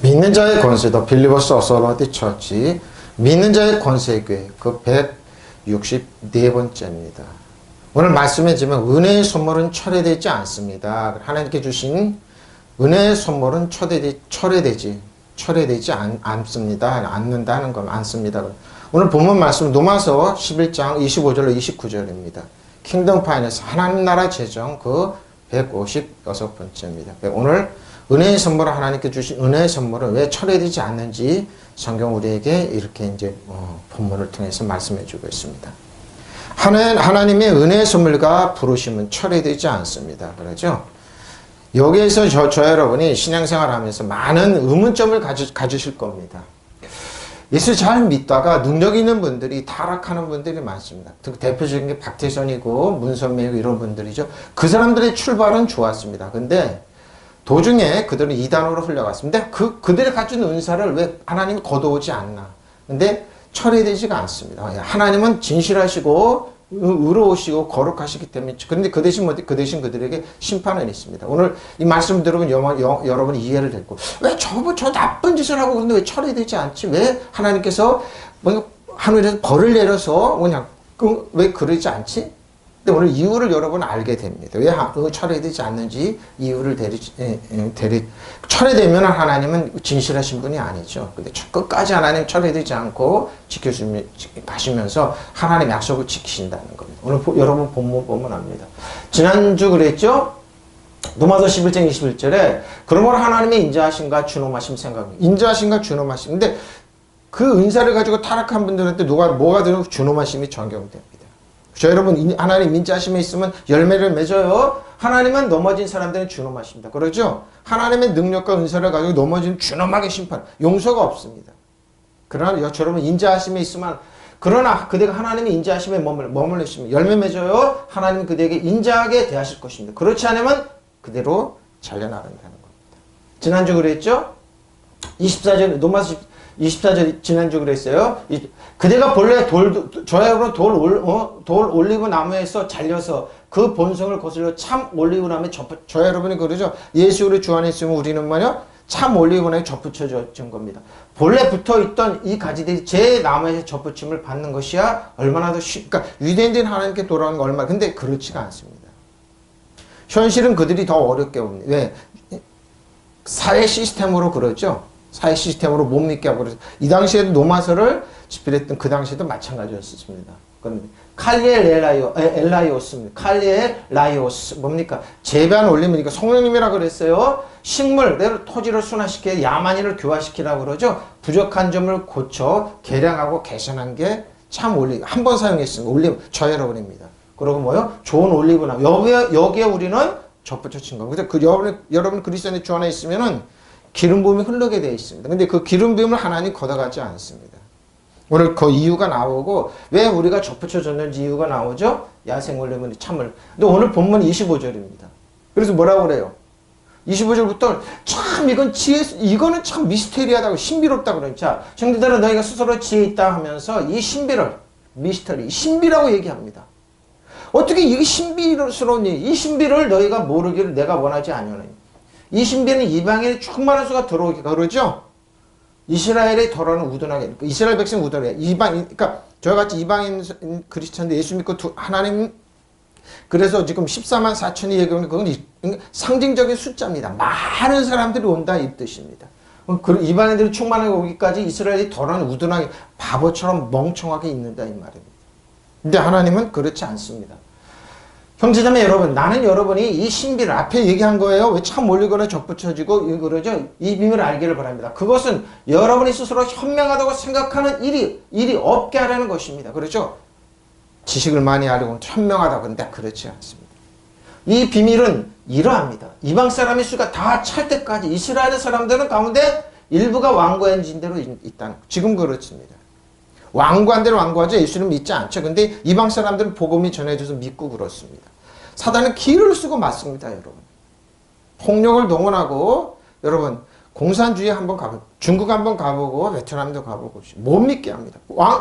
믿는 자의 권세, 더 빌리버스 어서러티 처치, 믿는 자의 권세 교회, 그 164번째입니다. 오늘 말씀해지만 은혜의 선물은 철회되지 않습니다. 하나님께 주신 은혜의 선물은 철회되지 않습니다. 않는다는 건 않습니다. 오늘 본문 말씀 로마서 11장 25절로 29절입니다. 킹덤 파이낸스 하나님 나라 재정 그 156번째입니다. 오늘 은혜의 선물을 하나님께 주신 은혜의 선물은 왜 철회되지 않는지 성경 우리에게 이렇게 이제 본문을 통해서 말씀해 주고 있습니다. 하나님의 은혜의 선물과 부르심은 철회되지 않습니다. 그렇죠? 여기에서 저 여러분이 신앙생활 하면서 많은 의문점을 가지실 겁니다. 예수 잘 믿다가 능력 있는 분들이 타락하는 분들이 많습니다. 대표적인 게 박태선이고 문선명이고 이런 분들이죠. 그 사람들의 출발은 좋았습니다. 근데 도중에 그들은 이단으로 흘러갔습니다. 그들이 가진 은사를 왜 하나님이 거두지 않나. 근데 철회되지가 않습니다. 하나님은 진실하시고 의로우시고 거룩하시기 때문에. 그런데 그 대신 그들에게 심판은 있습니다. 오늘 이 말씀 들으면 여러분이 이해를 됐고, 왜 저 나쁜 짓을 하고 그런데 왜 철회되지 않지? 왜 하나님께서 하늘에서 벌을 내려서 왜 그러지 않지? 근데 오늘 이유를 여러분 알게 됩니다. 왜 철회되지 않는지 이유를 철회되면 하나님은 진실하신 분이 아니죠. 근데 끝까지 하나님 철회되지 않고 지켜주시면서 하나님 약속을 지키신다는 겁니다. 오늘 여러분 본문 보면 압니다. 지난주 그랬죠? 로마서 11장 21절에 그러므로 하나님의 인자하심과 준엄하심 생각합니다. 인자하심과 준엄하심. 근데 그 은사를 가지고 타락한 분들한테 뭐가 되는 준엄하심이 적용됩니다. 저 여러분 하나님 인자하심에 있으면 열매를 맺어요. 하나님은 넘어진 사람들은 준엄하십니다. 그러죠? 하나님의 능력과 은사를 가지고 넘어진 준엄하게 심판, 용서가 없습니다. 그러나 저러분 인자하심에 있으면 그러나 그대가 하나님의 인자하심에 머물러 있으면 열매 맺어요. 하나님은 그대에게 인자하게 대하실 것입니다. 그렇지 않으면 그대로 잘려나간다는 겁니다. 지난주 그랬죠? 24절 로마서 24절 지난주 그랬어요. 그대가 본래 저야로 돌 올리브 나무에서 잘려서 그 본성을 거슬려 참 올리브 나무에 저 여러분이 그러죠. 예수 우리 주 안에 있으면 우리는 뭐냐? 참 올리브 나무에 접붙여진 겁니다. 본래 붙어있던 이 가지들이 제 나무에서 접붙임을 받는 것이야 얼마나 더 그러니까 유대인들은 하나님께 돌아오는 거 얼마나. 근데 그렇지가 않습니다. 현실은 그들이 더 어렵게 옵니다. 왜? 사회 시스템으로 그러죠. 사회 시스템으로 못 믿게 하고 그래서 이 당시에도 로마서를 집필했던 그 당시에도 마찬가지였습니다. 엘라이오스입니다. 칼리엘 라이오스 뭡니까? 재반 올리면 이거 성령님이라 그랬어요. 식물 내로 토지를 순화시켜 야만인을 교화시키라고 그러죠. 부족한 점을 고쳐 개량하고 개선한 게 참 올리브 한 번 사용했습니다. 올리브 저 여러분입니다. 그리고 뭐요? 좋은 올리브나무 여기에 우리는 접붙여진 겁니다. 여러분 그리스도의 주 안에 있으면은 기름 부음이 흐르게 되어 있습니다. 근데 그 기름 부음을 하나님 걷어가지 않습니다. 오늘 그 이유가 나오고 왜 우리가 접붙여졌는지 이유가 나오죠. 야생 올리브는 참을. 근데 오늘 본문 25절입니다. 그래서 뭐라고 그래요? 25절부터 참 이거는 참 미스테리하다고 신비롭다고 그러죠. 자, 형제들아 너희가 스스로 지혜 있다 하면서 이 신비를 신비라고 얘기합니다. 어떻게 이게 신비스러우니? 이 신비를 너희가 모르기를 내가 원하지 아니오나니. 이 신비는 이방인의 충만한 수가 들어오게 그러죠. 이스라엘의 덜어는 우둔하게, 이스라엘 백성 우둔하게, 그러니까 저희같이 이방인 그리스천들 예수 믿고 하나님, 그래서 지금 14만 4천이 얘기하는 그건 상징적인 숫자입니다. 많은 사람들이 온다 이 뜻입니다. 이방인들이 충만하게 오기까지 이스라엘이 덜어는 우둔하게 바보처럼 멍청하게 있는다 이 말입니다. 근데 하나님은 그렇지 않습니다. 형제자매 여러분, 나는 여러분이 이 신비를 앞에 얘기한 거예요. 왜 참 올리거나 접붙여지고 그러죠? 이 비밀을 알기를 바랍니다. 그것은 여러분이 스스로 현명하다고 생각하는 일이 없게 하려는 것입니다. 그렇죠? 지식을 많이 하려고 현명하다고 근데 그렇지 않습니다. 이 비밀은 이러합니다. 이방 사람의 수가 다 찰 때까지 이스라엘 사람들은 가운데 일부가 완고해진 대로 있다는 거. 지금 그렇습니다. 완고한 대로 완고하죠. 예수는 믿지 않죠. 근데 이방 사람들은 복음이 전해져서 믿고 그렇습니다. 사단은 기를 쓰고 맞습니다, 여러분. 폭력을 동원하고, 여러분, 공산주의 한번 가보고, 중국 한번 가보고, 베트남도 가보고, 못 믿게 합니다.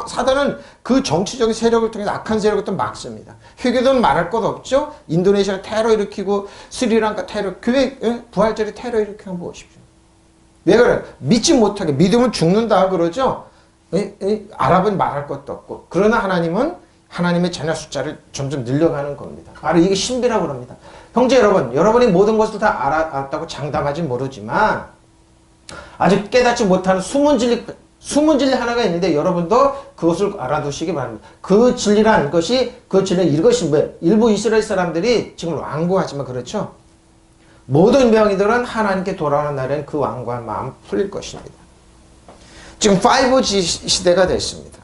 사단은 그 정치적인 세력을 통해서 악한 세력을 또 막습니다. 회교도는 말할 것 없죠? 인도네시아 테러 일으키고, 스리랑카 테러, 교회, 부활절에 테러 일으키고 한번 보십시오. 왜 그래? 믿지 못하게. 믿으면 죽는다 그러죠? 아랍은 말할 것도 없고. 그러나 하나님은 하나님의 자녀 숫자를 점점 늘려가는 겁니다. 바로 이게 신비라고 합니다. 형제 여러분, 여러분이 모든 것을 다 알았다고 장담하지 모르지만 아직 깨닫지 못하는 숨은 진리 하나가 있는데 여러분도 그것을 알아두시기 바랍니다. 그 진리란 것이, 그 진리 이것이 뭐예요? 일부 이스라엘 사람들이 지금 완고하지만 그렇죠? 모든 명의들은 하나님께 돌아오는 날엔 그 완고한 마음 풀릴 것입니다. 지금 5G 시대가 됐습니다.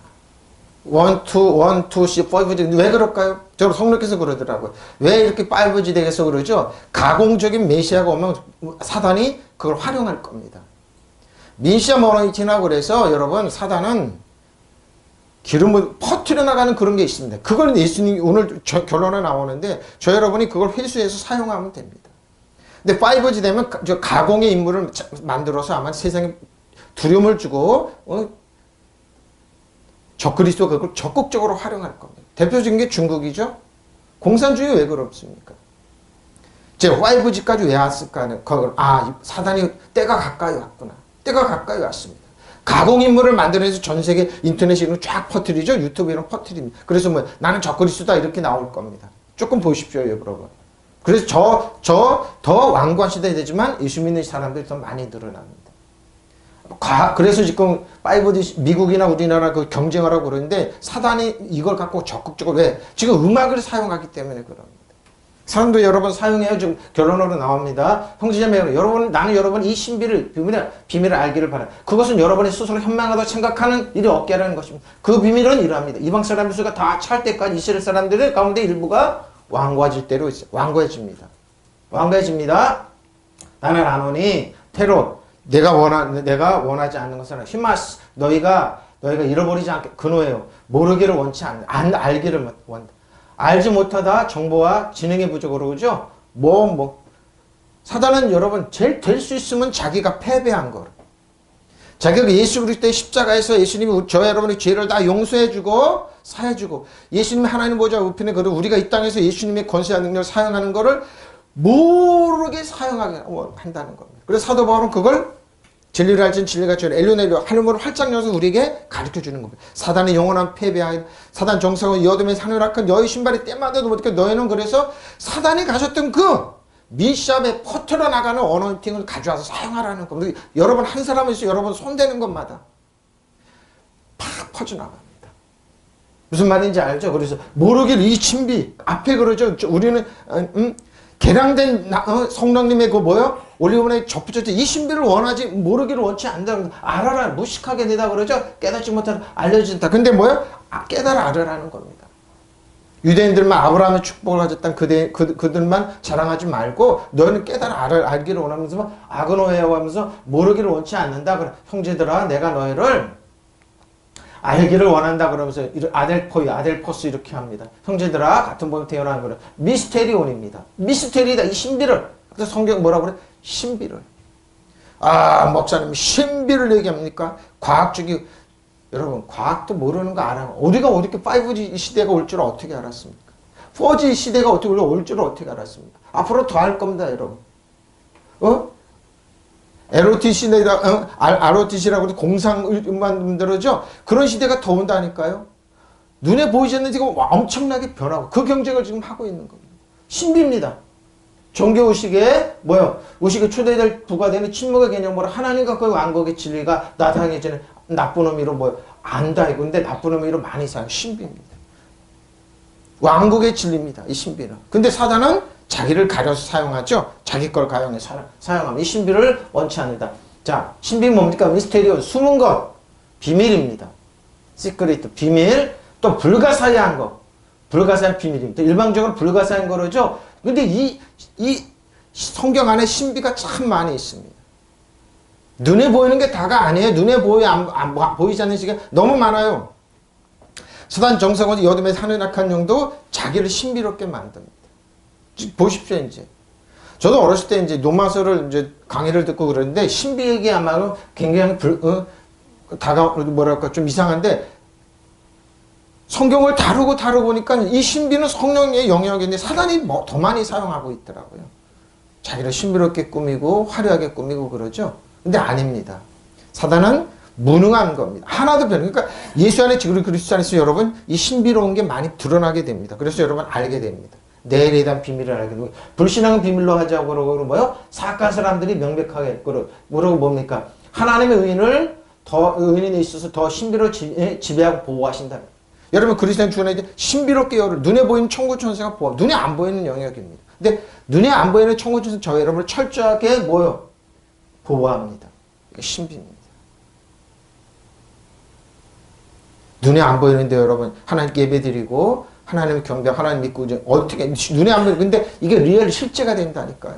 1,2, 5G. 왜 그럴까요? 저는 성령께서 그러더라고요. 왜 이렇게 5G 되겠어 그러죠? 가공적인 메시아가 오면 사단이 그걸 활용할 겁니다. 민시아 모노이티라고 그래서 여러분 사단은 기름을 퍼뜨려 나가는 그런 게 있습니다. 그걸 예수님이 오늘 결론에 나오는데 저 여러분이 그걸 회수해서 사용하면 됩니다. 근데 5G 되면 저 가공의 인물을 만들어서 아마 세상에 두려움을 주고 적그리스도가 그걸 적극적으로 활용할 겁니다. 대표적인 게 중국이죠. 공산주의 왜 그렇습니까? 제가 5G까지 왜 왔을까? 사단이 때가 가까이 왔구나. 때가 가까이 왔습니다. 가공인물을 만들어내서 전 세계 인터넷에 이런 쫙 퍼뜨리죠. 유튜브에 이런 퍼뜨립니다. 그래서 뭐 나는 적그리스도다 이렇게 나올 겁니다. 조금 보십시오, 여러분. 그래서 더 완고한 시대가 되지만 예수 믿는 사람들이 더 많이 늘어납니다. 그래서 지금 5G 미국이나 우리나라 그 경쟁하라고 그러는데 사단이 이걸 갖고 적극적으로 왜? 지금 음악을 사용하기 때문에 그럽니다. 사람도 여러분 사용해요. 지금 결론으로 나옵니다. 형제자매 여러분, 나는 여러분 이 신비를 비밀을 알기를 바라. 그것은 여러분이 스스로 현명하다고 생각하는 일이 없게 하라는 것입니다. 그 비밀은 이러합니다. 이방 사람들 수가 다 찰 때까지 이스라엘 사람들 가운데 일부가 완고해질 때로 있어요. 완고해집니다. 완고해집니다. 나는 아노니 테롯 내가 원하지 않는 것은 히마스 너희가 잃어버리지 않게 근호해요. 모르기를 원치 않는 알기를 원한다. 알지 못하다 정보와 지능의 부족으로 그죠? 사단은 여러분 제일 될 수 있으면 자기가 패배한 걸. 자기가 예수 그리스도의 십자가에서 예수님이 저 여러분의 죄를 다 용서해주고 사해주고 예수님이 하나님 보좌 우편에 그리고 우리가 이 땅에서 예수님의 권세와 능력을 사용하는 것을 모르게 사용하게 한다는 겁니다. 그래서 사도 바울은 그걸 진리를 알지는 진리가 주는 엘루넬로 하늘문을 활짝 열어서 우리에게 가르쳐주는 겁니다. 사단의 영원한 패배하여 사단 정상은 여둠의 산유락한 너희 신발이 때만 돼도 못해 너희는 그래서 사단이 가졌던 그 미시압에 퍼트려 나가는 어노인팅을 가져와서 사용하라는 겁니다. 여러분 한 사람이 있어 여러분 손대는 것마다 팍 퍼져나갑니다. 무슨 말인지 알죠? 그래서 모르길 이 신비 앞에 그러죠. 우리는 개량된 성령님의 그 올리브원에 접붙였죠. 이 신비를 원하지 모르기를 원치 않는다. 알아라 무식하게 되다 그러죠. 깨닫지 못하는 알려진다. 근데 깨달아 알으라는 겁니다. 유대인들만 아브라함의 축복을 가졌던 그들만 자랑하지 말고 너희는 깨달아 알기를 원하면서 아그노해요 하면서 모르기를 원치 않는다. 그래. 형제들아 내가 너희를 알기를 원한다 그러면서 아델포스 이렇게 합니다. 형제들아 같은 몸에 태어나는 거를 미스테리온입니다. 미스테리다 이 신비를. 그래서 성경 뭐라고 그래? 신비를. 목사님이 신비를 얘기합니까? 과학적이 여러분 과학도 모르는 거 알아요. 우리가 어떻게 5G 시대가 올 줄 어떻게 알았습니까? 4G 시대가 어떻게 올 줄 어떻게 알았습니까? 앞으로 더 할 겁니다, 여러분. ROTC라고 공상을 만들어죠. 그런 시대가 더 온다니까요. 눈에 보이지 않는 지금 엄청나게 변하고 그 경쟁을 지금 하고 있는 겁니다. 신비입니다. 종교의식에 의식에 초대될 부과되는 침묵의 개념으로 하나님과 그 왕국의 진리가 나타나기전에 나쁜 의미로 안다 이거. 근데 나쁜 의미로 많이 사용 신비입니다. 왕국의 진리입니다. 이 신비는. 근데 사단은 자기를 가려서 사용하죠. 자기 걸 가용해 사용하면 이 신비를 원치 않는다. 자, 신비는 뭡니까? 미스테리온, 숨은 것, 비밀입니다. 시크릿, 비밀, 또 불가사의한 거, 불가사의한 비밀입니다. 일방적으로 불가사의한 거로죠. 근데 이 성경 안에 신비가 참 많이 있습니다. 눈에 보이는 게 다가 아니에요. 눈에 보이지 않는 시간 너무 많아요. 사단 정상원 여둠의 산유락한 영도 자기를 신비롭게 만듭니다. 보십시오, 이제. 저도 어렸을 때 이제 노마서를 이제 강의를 듣고 그러는데 신비 얘기야말로 굉장히 좀 이상한데 성경을 다루고 보니까 이 신비는 성령의 영역인데 사단이 더 많이 사용하고 있더라고요. 자기를 신비롭게 꾸미고 화려하게 꾸미고 그러죠. 근데 아닙니다. 사단은 무능한 겁니다. 하나도 변해. 그러니까 예수 안에 지금 그리스도 안에서 여러분 이 신비로운 게 많이 드러나게 됩니다. 그래서 여러분 알게 됩니다. 내일에 대한 비밀을 알게 되고 불신앙은 비밀로 하자고 그러고 뭐요? 사악한 사람들이 명백하게 그러고 뭡니까? 하나님의 의인을 더 의인에 있어서 더 신비로 지배하고 보호하신다. 여러분 그리스도인 주 안에 신비롭게 눈에 보이는 천국 천사가 보호, 눈에 안 보이는 영역입니다. 근데 눈에 안 보이는 천국 천사 저 여러분을 철저하게 뭐요? 보호합니다. 이게 신비입니다. 눈에 안 보이는데 여러분 하나님께 예배드리고 하나님을 경배하고 하나님 믿고 어떻게 눈에 안 보이는 근데 이게 리얼 실제가 된다니까요.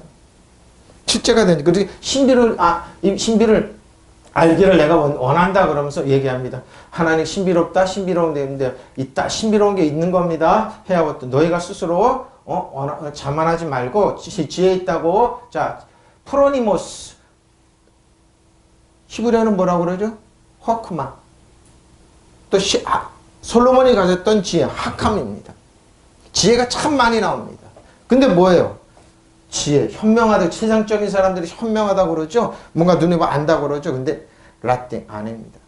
실제가 되니까 그래서 이 신비를 알기를 내가 원한다 그러면서 얘기합니다. 하나님 신비롭다 신비로운 데 있는데 있다 신비로운 게 있는 겁니다. 해야 너희가 스스로 자만하지 말고 지혜 있다고 자 프로니모스 히브리어는 뭐라고 그러죠? 허크마 또 솔로몬이 가졌던 지혜 하캄입니다. 지혜가 참 많이 나옵니다. 근데 뭐예요? 지혜, 현명하다. 세상적인 사람들이 현명하다고 그러죠. 뭔가 눈에 안다고 그러죠. 근데 라떼 아닙니다.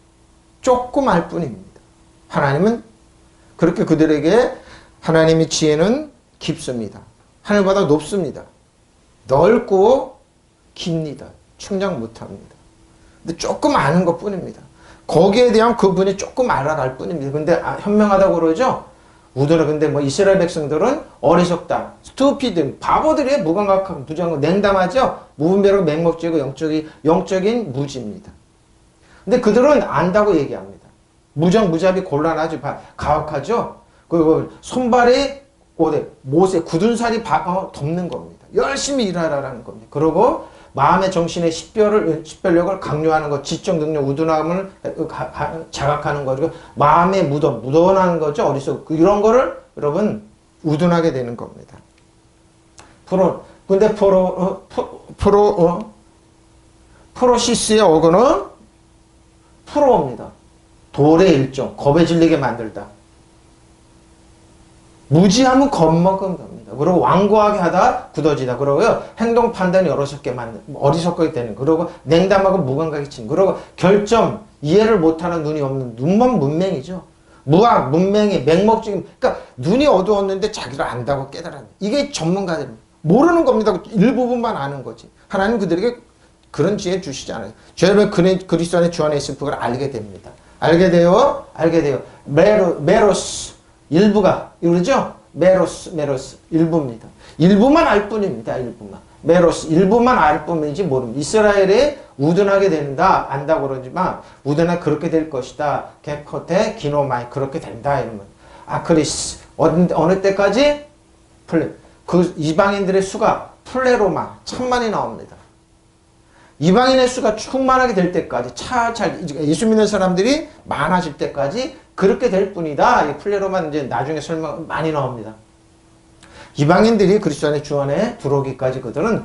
조금 알 뿐입니다. 하나님은 그렇게 그들에게 하나님의 지혜는 깊습니다. 하늘보다 높습니다. 넓고 깁니다. 충장 못합니다. 근데 조금 아는 것 뿐입니다. 거기에 대한 그분이 조금 알아갈 뿐입니다. 근데 현명하다고 그러죠. 근데 뭐 이스라엘 백성들은 어리석다, 스투피드, 바보들이에요. 무감각하고 부정하고 냉담하죠. 무분별하고 맹목적이고 영적인 무지입니다. 근데 그들은 안다고 얘기합니다. 무자비 곤란하죠. 가혹하죠. 그리고 손발에 못에 굳은 살이 덮는 겁니다. 열심히 일하라는 겁니다. 그리고 마음의 정신의 식별력을 강요하는 것, 지적 능력, 우둔함을 자각하는 거죠. 마음에 묻어나는 거죠. 어리석고 이런 거를 여러분 우둔하게 되는 겁니다. 근데 프로시스의 어근은 프로입니다. 돌의 일종, 겁에 질리게 만들다. 무지하면 겁먹은 겁니다. 그리고 완고하게 하다 굳어지다. 그러고요. 행동 판단이 어리석게 되는. 그리고 냉담하고 무감각이 친. 그리고 결점, 이해를 못하는 눈이 없는 눈만 문맹이죠. 무학, 문맹이, 맹목적인. 그러니까 눈이 어두웠는데 자기를 안다고 깨달아요. 이게 전문가들입니다. 모르는 겁니다. 일부분만 아는 거지. 하나님 그들에게 그런 지혜 주시지 않아요. 죄를 그리스도 안에 주 안에 있을 그걸 알게 됩니다. 알게 돼요. 메로스. 일부가, 그러죠? 메로스, 일부입니다. 일부만 알 뿐입니다, 일부만. 메로스, 일부만 알 뿐이지 모릅니다. 이스라엘이 우둔하게 된다, 안다고 그러지만, 우둔하게 그렇게 될 것이다. 게코테, 기노마이, 그렇게 된다, 이러면. 아크리스, 어느 때까지? 그 이방인들의 수가 플레로마, 천만이 나옵니다. 이방인의 수가 충만하게 될 때까지 예수 믿는 사람들이 많아질 때까지 그렇게 될 뿐이다. 이 플레로만 이제 나중에 설명 많이 나옵니다. 이방인들이 그리스도 안에 주 안에 들어오기까지 그들은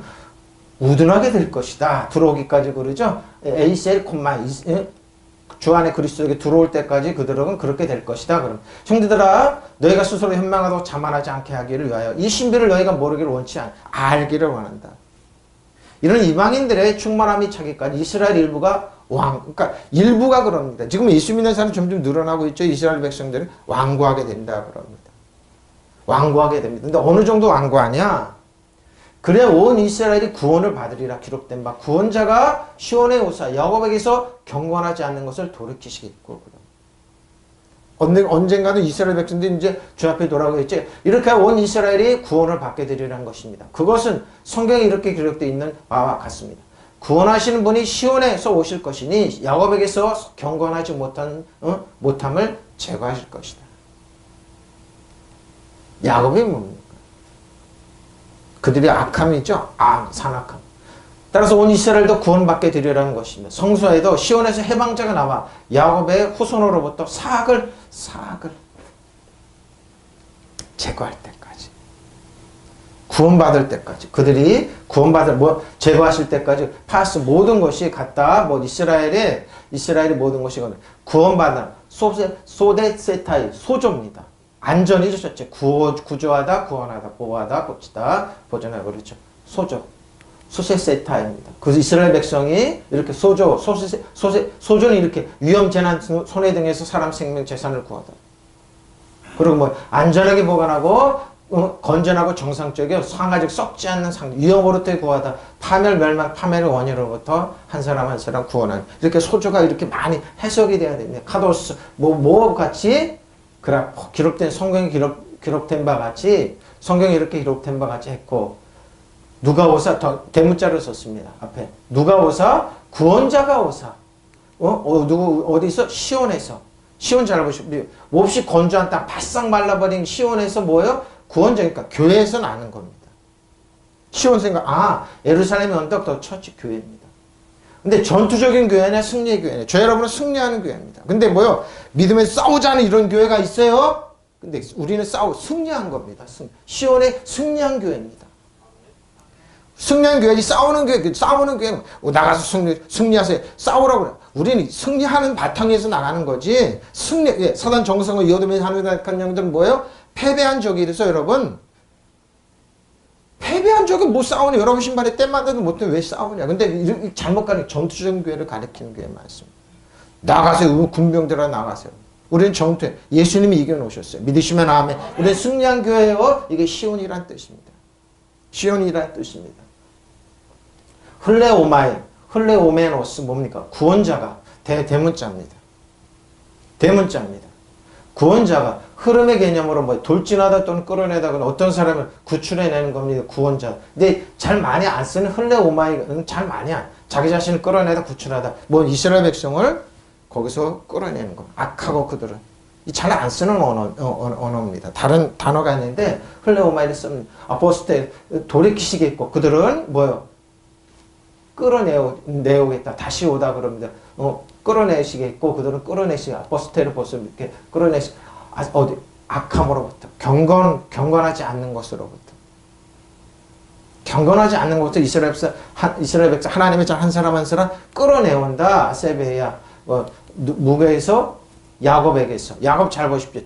우둔하게 될 것이다. 들어오기까지 그러죠. 에이셀 콤마 주 안에 그리스도에게 들어올 때까지 그들은 그렇게 될 것이다. 그럼 형제들아 너희가 스스로 현명하고 자만하지 않게 하기를 위하여 이 신비를 너희가 모르기를 원치 알기를 원한다. 이런 이방인들의 충만함이 차기까지 이스라엘 일부가 그러니까 일부가 그럽니다. 지금 예수 믿는 사람이 점점 늘어나고 있죠. 이스라엘 백성들은 완고하게 된다 그럽니다. 완고하게 됩니다. 근데 어느 정도 완고하냐? 그래 온 이스라엘이 구원을 받으리라 기록된 바 구원자가 시온에 오사 야곱에게서 경건하지 않는 것을 돌이키시겠고 언젠가는 이스라엘 백성들이 이제 주 앞에 돌아오겠지. 이렇게 온 이스라엘이 구원을 받게 되리라는 것입니다. 그것은 성경에 이렇게 기록되어 있는 바와 같습니다. 구원하시는 분이 시온에서 오실 것이니 야곱에게서 경건하지 못함을 제거하실 것이다. 야곱이 뭡니까? 그들이 악함이죠. 산악함. 따라서 온 이스라엘도 구원받게 되리라는 것입니다. 성서에도 시온에서 해방자가 나와 야곱의 후손으로부터 사악을 제거할 때까지 구원받을 때까지 그들이 제거하실 때까지 파스 모든 것이 갖다 이스라엘이 모든 것이 구원받아 소데세타이 소조입니다. 안전이죠. 첫째 구조하다 구원하다 보호하다 고치다 보존하다 그렇죠. 소조 소세세타입니다. 그 이스라엘 백성이 이렇게 소조는 이렇게 위험, 재난, 손해 등에서 사람 생명, 재산을 구하다. 그리고 뭐 안전하게 보관하고 건전하고 정상적이고 상하적 썩지 않는 상태, 위험으로부터 구하다. 파멸, 멸망, 파멸의 원인으로부터 한 사람 한 사람 구원하는. 이렇게 소조가 이렇게 많이 해석이 돼야 됩니다. 카도스, 뭐 같이 기록된 성경에 기록된 바 같이 성경에 이렇게 기록된 바 같이 했고, 누가 오사 대문자를 썼습니다. 앞에 누가 오사 구원자가 오사. 누구 어디서 시온에서. 시온 잘 보십시오. 몹시 건조한 땅 바싹 말라버린 시온에서 뭐예요? 구원자니까 교회에서 나는 겁니다. 시온 생각 예루살렘의 언덕 더 처치 교회입니다. 근데 전투적인 교회냐 승리의 교회냐. 저 여러분은 승리하는 교회입니다. 근데 뭐요? 믿음에서 싸우자는 이런 교회가 있어요. 근데 우리는 승리한 겁니다. 시온의 승리한 교회입니다. 승리한 교회지 싸우는 교회 나가서 승리하세요. 싸우라고 그래. 우리는 승리하는 바탕에서 나가는 거지. 사단 정성을 이어두면서 하는 영들은 뭐예요? 패배한 적이 있어서 여러분. 패배한 적이 못 싸우네. 여러분 신발에 때 맞아도 못해 왜 싸우냐. 근데 잘못 가는 전투적인 교회를 가리키는 교회 많습니다. 나가세요. 군병들아 나가세요. 우리는 전투에 예수님이 이겨놓으셨어요. 믿으시면 아멘. 우리는 승리한 교회요. 이게 시온이란 뜻입니다. 시온이란 뜻입니다. 흘레오메노스 뭡니까? 구원자가 대문자입니다. 대문자입니다. 구원자가 흐름의 개념으로 뭐 돌진하다 또는 끌어내다거나 어떤 사람을 구출해내는 겁니다. 구원자. 근데 잘 많이 안 쓰는 흘레오마이는 잘 많이 자기 자신을 끌어내다 구출하다. 뭐 이스라엘 백성을 거기서 끌어내는 거. 악하고 그들은 잘 안 쓰는 언어입니다. 다른 단어가 있는데 흘레오마이를 쓰는 아포스텔 돌이키시겠고 그들은 뭐요? 끌어내오겠다. 다시 오다 그럽니다. 끌어내시겠고 그들은 아포스텔을 벗어 이렇게 악함으로부터 경건하지 않는 것으로부터 이스라엘 백성 하나님의 한 사람 한 사람 끌어내온다. 아세베야 무게에서 야곱에게서 야곱 잘 보십시오.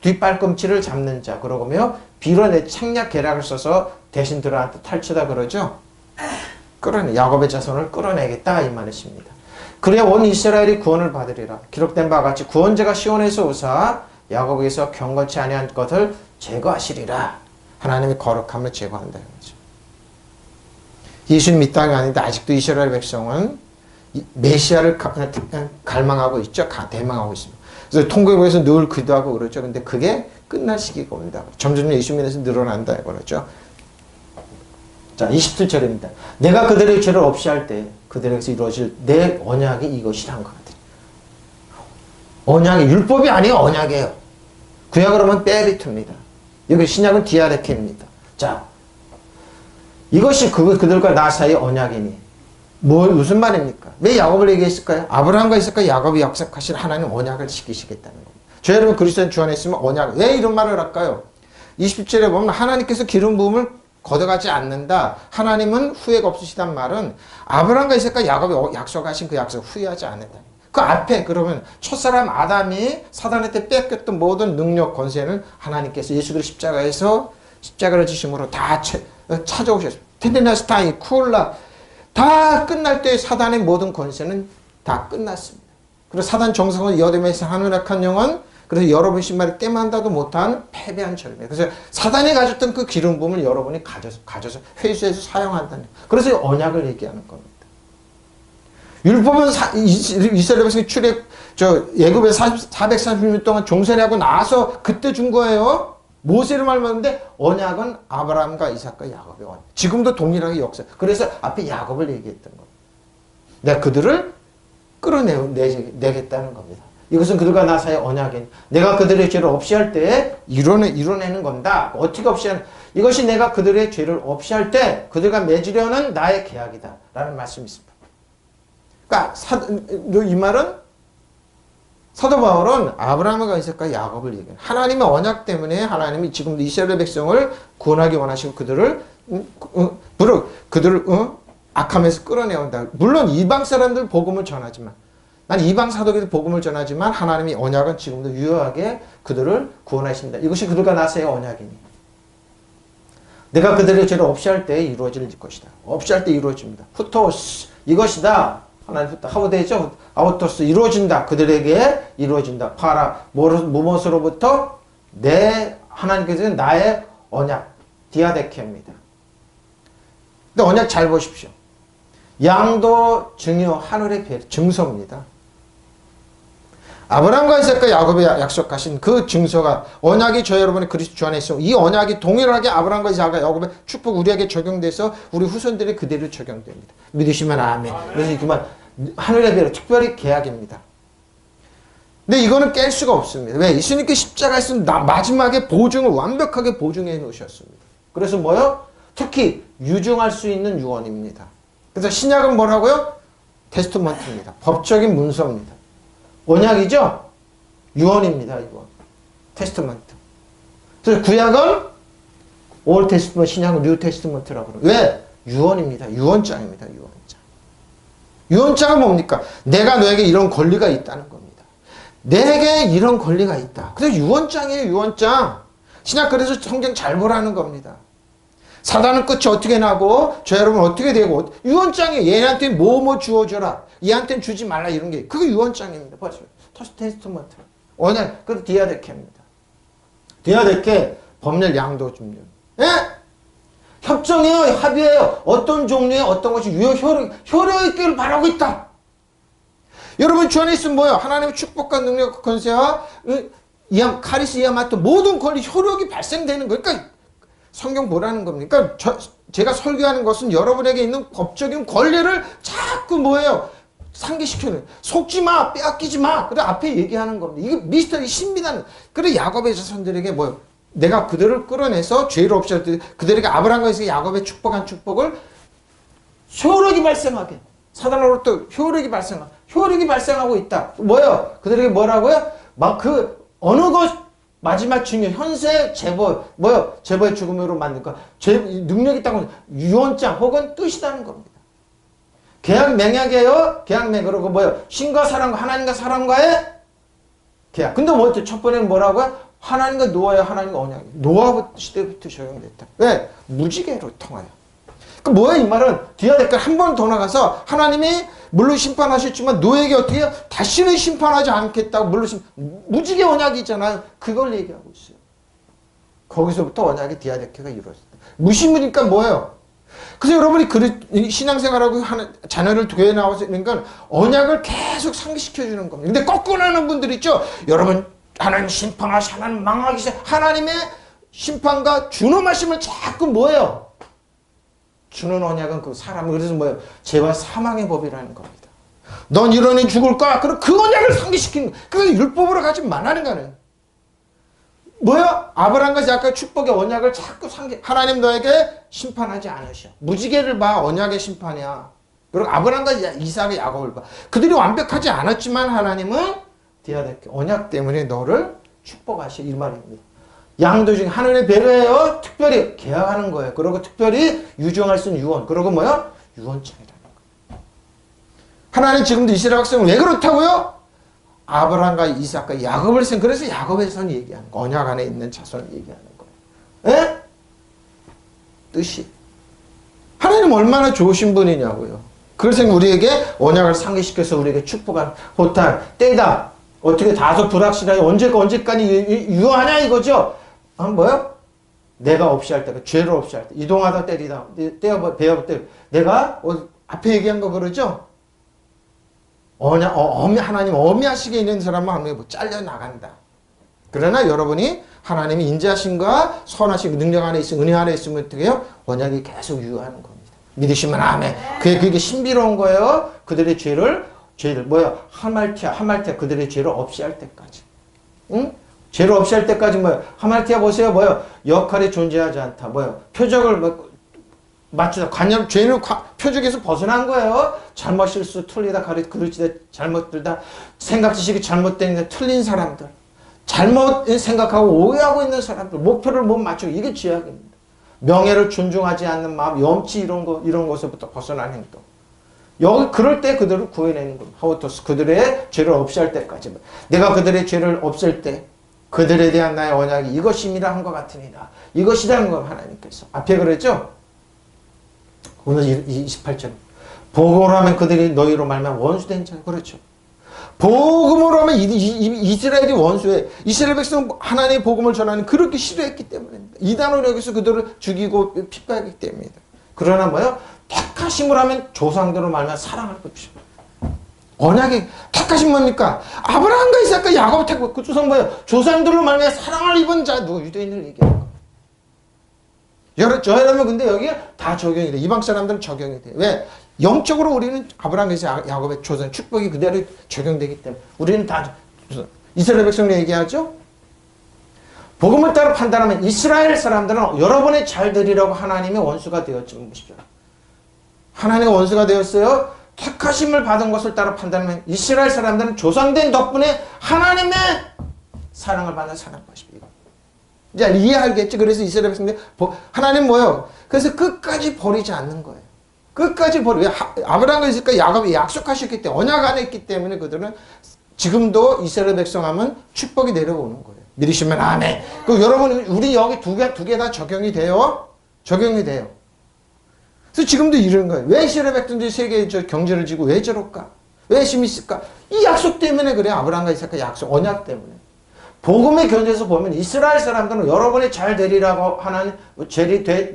뒷발꿈치를 잡는 자 그러고며 빌어내 책략 계략을 써서 대신 들어한테 탈취다 그러죠. 야곱의 자손을 끌어내겠다 이 말이십니다. 그래야 온 이스라엘이 구원을 받으리라. 기록된 바와 같이 구원자가 시온에서 오사 야곱에게서 경건치 아니한 것을 제거하시리라. 하나님이 거룩함을 제거한다는 거죠. 예수님 이 땅에 아닌데 아직도 이스라엘 백성은 메시아를 갈망하고 있죠. 대망하고 있습니다. 그래서 통곡에서 늘 기도하고 그러죠. 근데 그게 끝날 시기가 온다. 점점 예수 믿어서 늘어난다 그러죠. 자, 27절입니다. 내가 그들의 죄를 없이 할 때 그들에게서 이루어질 내 언약이 이것이란 것 같아요. 언약이 율법이 아니에요. 언약이에요. 구약으로 하면 베리트입니다. 여기 신약은 디아레케입니다. 자, 이것이 그들과 나 사이의 언약이니 무슨 말입니까? 왜 야곱을 얘기했을까요? 아브라함과 있을까 야곱이 약속하신 하나님 언약을 지키시겠다는 겁니다. 저 여러분 그리스도인 주 안에 있으면 언약. 왜 이런 말을 할까요? 27절에 보면 하나님께서 기름 부음을 걷어가지 않는다. 하나님은 후회가 없으시단 말은 아브라함과 이삭과 야곱이 약속하신 그 약속 후회하지 않는다. 그 앞에 그러면 첫사람 아담이 사단한테 뺏겼던 모든 능력 권세는 하나님께서 예수 그리스도 십자가에서 십자가를 지심으로 다 찾아오셨습니다. 테데나스타이 쿨라 다 끝날 때 사단의 모든 권세는 다 끝났습니다. 그리고 사단 정성을 여름에서 하늘악한 영은 그래서 여러분 신발에 때만다도 못한 패배한 절입니다. 그래서 사단이 가졌던 그 기름 부음을 여러분이 가져서 회수해서 사용한다는 그래서 언약을 얘기하는 겁니다. 율법은 이스라엘 백성이 예굽에 440년 동안 종살이하고 나서 그때 준 거예요. 모세를 말하는데 언약은 아브라함과 이삭과 야곱의 언약. 지금도 동일하게 역사. 그래서 앞에 야곱을 얘기했던 겁니다. 내가 그들을 끌어내겠다는 겁니다. 이것은 그들과 나 사이의 언약인. 내가 그들의 죄를 없이 할 때 이뤄내는 건다. 어떻게 없이 하는? 이것이 내가 그들의 죄를 없이 할 때 그들과 맺으려는 나의 계약이다. 라는 말씀이 있습니다. 그러니까 이 말은 사도 바울은 아브라함과 이삭과 야곱을 얘기해요. 하나님의 언약 때문에 하나님이 지금도 이스라엘 백성을 구원하기 원하시고 그들을 악함에서 끌어내온다. 물론 이방 사람들 복음을 전하지만 난 이방 사도들이 복음을 전하지만 하나님이 언약은 지금도 유효하게 그들을 구원하신다. 이것이 그들과 나 사이의 언약이니. 내가 그들의 죄를 없이 할 때 이루어질 것이다. 없이 할 때 이루어집니다. 후토스 이것이다. 하나님 후토 하우되죠. 아우토스 이루어진다. 그들에게 이루어진다. 파라 무엇으로부터 내 하나님께서는 나의 언약 디아데케입니다. 근데 언약 잘 보십시오. 양도 증여 하늘의 배 증서입니다. 아브라함과 이삭과 야곱에 약속하신 그 증서가 언약이 저 여러분의 그리스도 주 안에 있어. 이 언약이 동일하게 아브라함과 이삭과 야곱의 축복 우리에게 적용돼서 우리 후손들이 그대로 적용됩니다. 믿으시면 아멘. 그래서 그만 하늘의 배로 특별히 계약입니다. 근데 이거는 깰 수가 없습니다. 왜? 예수님께 십자가에서 마지막에 보증을 완벽하게 보증해 놓으셨습니다. 그래서 뭐요? 특히 유증할 수 있는 유언입니다. 그래서 신약은 뭐라고요? 테스트먼트입니다. 법적인 문서입니다. 언약이죠? 유언입니다. 유언. 테스트먼트. 그래서 구약은 올 테스트먼트, 신약은 뉴 테스트먼트라고 그래요. 왜? 유언입니다. 유언장입니다. 유언장. 유언장은 뭡니까? 내가 너에게 이런 권리가 있다는 겁니다. 내게 이런 권리가 있다. 그래서 유언장이에요. 유언장. 신약 그래서 성경 잘 보라는 겁니다. 사단은 끝이 어떻게 나고 저 여러분 어떻게 되고 유언장이에요. 얘한테 뭐 주어줘라. 얘한테는 주지 말라 이런 게 그게 유언장입니다. 보세요. 테스트먼트. 언약. 그리고 디아데케입니다. 디아데케 법률 양도 중요. 예? 협정이에요. 합의예요. 어떤 종류의 어떤 것이 효력 있기를 바라고 있다. 여러분 주 안에 있으면 뭐예요? 하나님의 축복과 능력, 권세와 카리스 이아마토 모든 권리 효력이 발생되는 거예요. 그러니까 성경 보라는 겁니까? 제가 설교하는 것은 여러분에게 있는 법적인 권리를 자꾸 뭐예요? 상기시켜요. 속지 마, 빼앗기지 마. 그래 앞에 얘기하는 겁니다. 이게 미스터리 신비한. 그래 야곱의 자손들에게 뭐예요? 내가 그들을 끌어내서 죄를 없이 할 때 그들에게 아브라함과 이삭 야곱의 축복한 축복을 효력이 발생하게. 사단으로부터 효력이 발생하고 있다. 뭐예요? 그들에게 뭐라고요? 막 그 어느 것 마지막 중요 현세 제보 뭐요? 제보의 죽음으로 만든 거. 능력이 있다고 유언장 혹은 뜻이라는 겁니다. 계약 맹약이에요. 계약 맹 그러고 뭐요? 신과 사람과 하나님과 사람과의 계약. 근데 뭐 첫 번에는 뭐라고요? 하나님과 노아의 하나님과 언약이 노아 시대부터 적용됐다. 왜? 무지개로 통하여. 그 뭐야 이 말은 디아데케 한 번 더 나가서 하나님이 물론 심판하셨지만 노에게 어떻게 해요? 다시는 심판하지 않겠다고 물론 무지개 언약이잖아요. 그걸 얘기하고 있어요. 거기서부터 언약의 디아데케가 이루어졌다. 무시무니까 뭐예요? 그래서 여러분이 신앙생활하고 하는 자녀를 교회에 나와서 있는 건 언약을 계속 상기시켜 주는 겁니다. 근데 거꾸로 하는 분들 있죠. 여러분 하나님 심판하시 하나님 망하기 하나님의 심판과 준엄하심을 자꾸 뭐예요? 주는 언약은 그 사람을 그래서 뭐예요? 죄와 사망의 법이라는 겁니다. 넌 이러니 죽을 거야. 그럼 그 언약을 상기시키는 거예요. 그래서 율법으로 가지 말라는 거는 뭐야? 아브라함과 이삭의 축복의 언약을 자꾸 하나님 너에게 심판하지 않으셔. 무지개를 봐. 언약의 심판이야. 그리고 아브라함과 이삭의 야곱을 봐. 그들이 완벽하지 않았지만 하나님은 디아데케 언약 때문에 너를 축복하시 이 말입니다. 양도 중에 하늘의 배려예요. 특별히 계약하는 거예요. 그리고 특별히 유정할 수 있는 유언. 그리고 뭐요? 유언장이라는 거예요. 하나님 지금도 이스라엘 백성은 왜 그렇다고요? 아브라함과 이삭과 야곱을 그래서 야곱의 선 얘기하는 거. 언약 안에 있는 자손을 얘기하는 거예요. 에? 뜻이. 하나님 얼마나 좋으신 분이냐고요. 그래서 우리에게 언약을 상기시켜서 우리에게 축복한 호탈 때다. 어떻게 다소 불확실하게 언제까지 유효하냐 이거죠. 뭐요? 내가 없이 할 때, 죄를 없이 할 때, 이동하다 때리다, 배워 때, 내가 앞에 얘기한 거 그러죠? 하나님 어미하시게 있는 사람은 하나님 잘려 나간다. 그러나 여러분이 하나님이 인자하심과 선하신 능력 안에 있으면 은혜 안에 있으면 어떻게 해요? 언약이 계속 유효하는 겁니다. 믿으시면 아멘. 그게 신비로운 거예요. 그들의 죄를 뭐야? 하말티아 그들의 죄를 없이 할 때까지. 응? 죄를 없이 할 때까지 뭐야? 하말티아 보세요. 뭐야? 역할이 존재하지 않다. 뭐야? 표적을 맞추다. 죄는 표적에서 벗어난 거예요. 잘못 실수, 틀리다, 그릇지다, 잘못 들다, 생각 지식이 잘못된 틀린 사람들. 잘못 생각하고 오해하고 있는 사람들. 목표를 못 맞추고 이게 죄악입니다. 명예를 존중하지 않는 마음, 염치 이런 것에부터 벗어난 행동. 그럴 때 그들을 구해내는 겁니다. 하우토스 그들의 죄를 없이 할 때까지. 내가 그들의 죄를 없앨 때 그들에 대한 나의 언약이 이것임이라 한 것 같으니라. 이것이라는 거 하나님께서. 앞에 그랬죠? 오늘 28절. 복음으로 하면 그들이 너희로 말면 원수된 자. 그렇죠. 복음으로 하면 이스라엘이 원수에 이스라엘 백성 하나님의 복음을 전하는 그렇게 싫어했기 때문입니다. 이단으로 여기서 그들을 죽이고 핍박했기 때문입니다. 그러나 뭐요? 택하심을 하면 조상들로 말면 사랑할 것이죠. 언약의 택하심 뭡니까? 아브라함과 이삭과 야곱을 택하고 그 조상 뭐예요? 조상들로 말면 사랑을 입은 자. 누구? 유대인을 얘기하는 거예요. 여러분 근데 여기 다 적용이 돼. 이방 사람들은 적용이 돼. 왜? 영적으로 우리는 아브라함에서 야곱의 조상 축복이 그대로 적용되기 때문에 우리는 다 이스라엘 백성을 얘기하죠. 복음을 따라 판단하면 이스라엘 사람들은 여러분의 잘 되리라고 하나님의 원수가 되었지만 보십시오. 하나님의 원수가 되었어요. 택하심을 받은 것을 따라 판단하면 이스라엘 사람들은 조상된 덕분에 하나님의 사랑을 받는 사람 것입니다. 이제 이해하겠죠. 그래서 이스라엘 백성들 하나님 뭐예요? 그래서 끝까지 버리지 않는 거예요. 끝까지 버리고 아브라함과 이삭과 야곱이 약속하셨기 때문에 언약 안에 있기 때문에 그들은 지금도 이스라엘 백성 하면 축복이 내려오는 거예요. 믿으시면 아멘. 그 여러분 우리 여기 두 개 다 적용이 돼요. 적용이 돼요. 그래서 지금도 이런 거예요. 왜 이스라엘 백성들이 세계에 경제를 지고 왜 저럴까? 왜 힘이 있을까? 이 약속 때문에 그래요. 아브라함과 이삭과 약속 언약 때문에. 복음의 견제에서 보면 이스라엘 사람들은 여러분이 잘 되리라고 하나님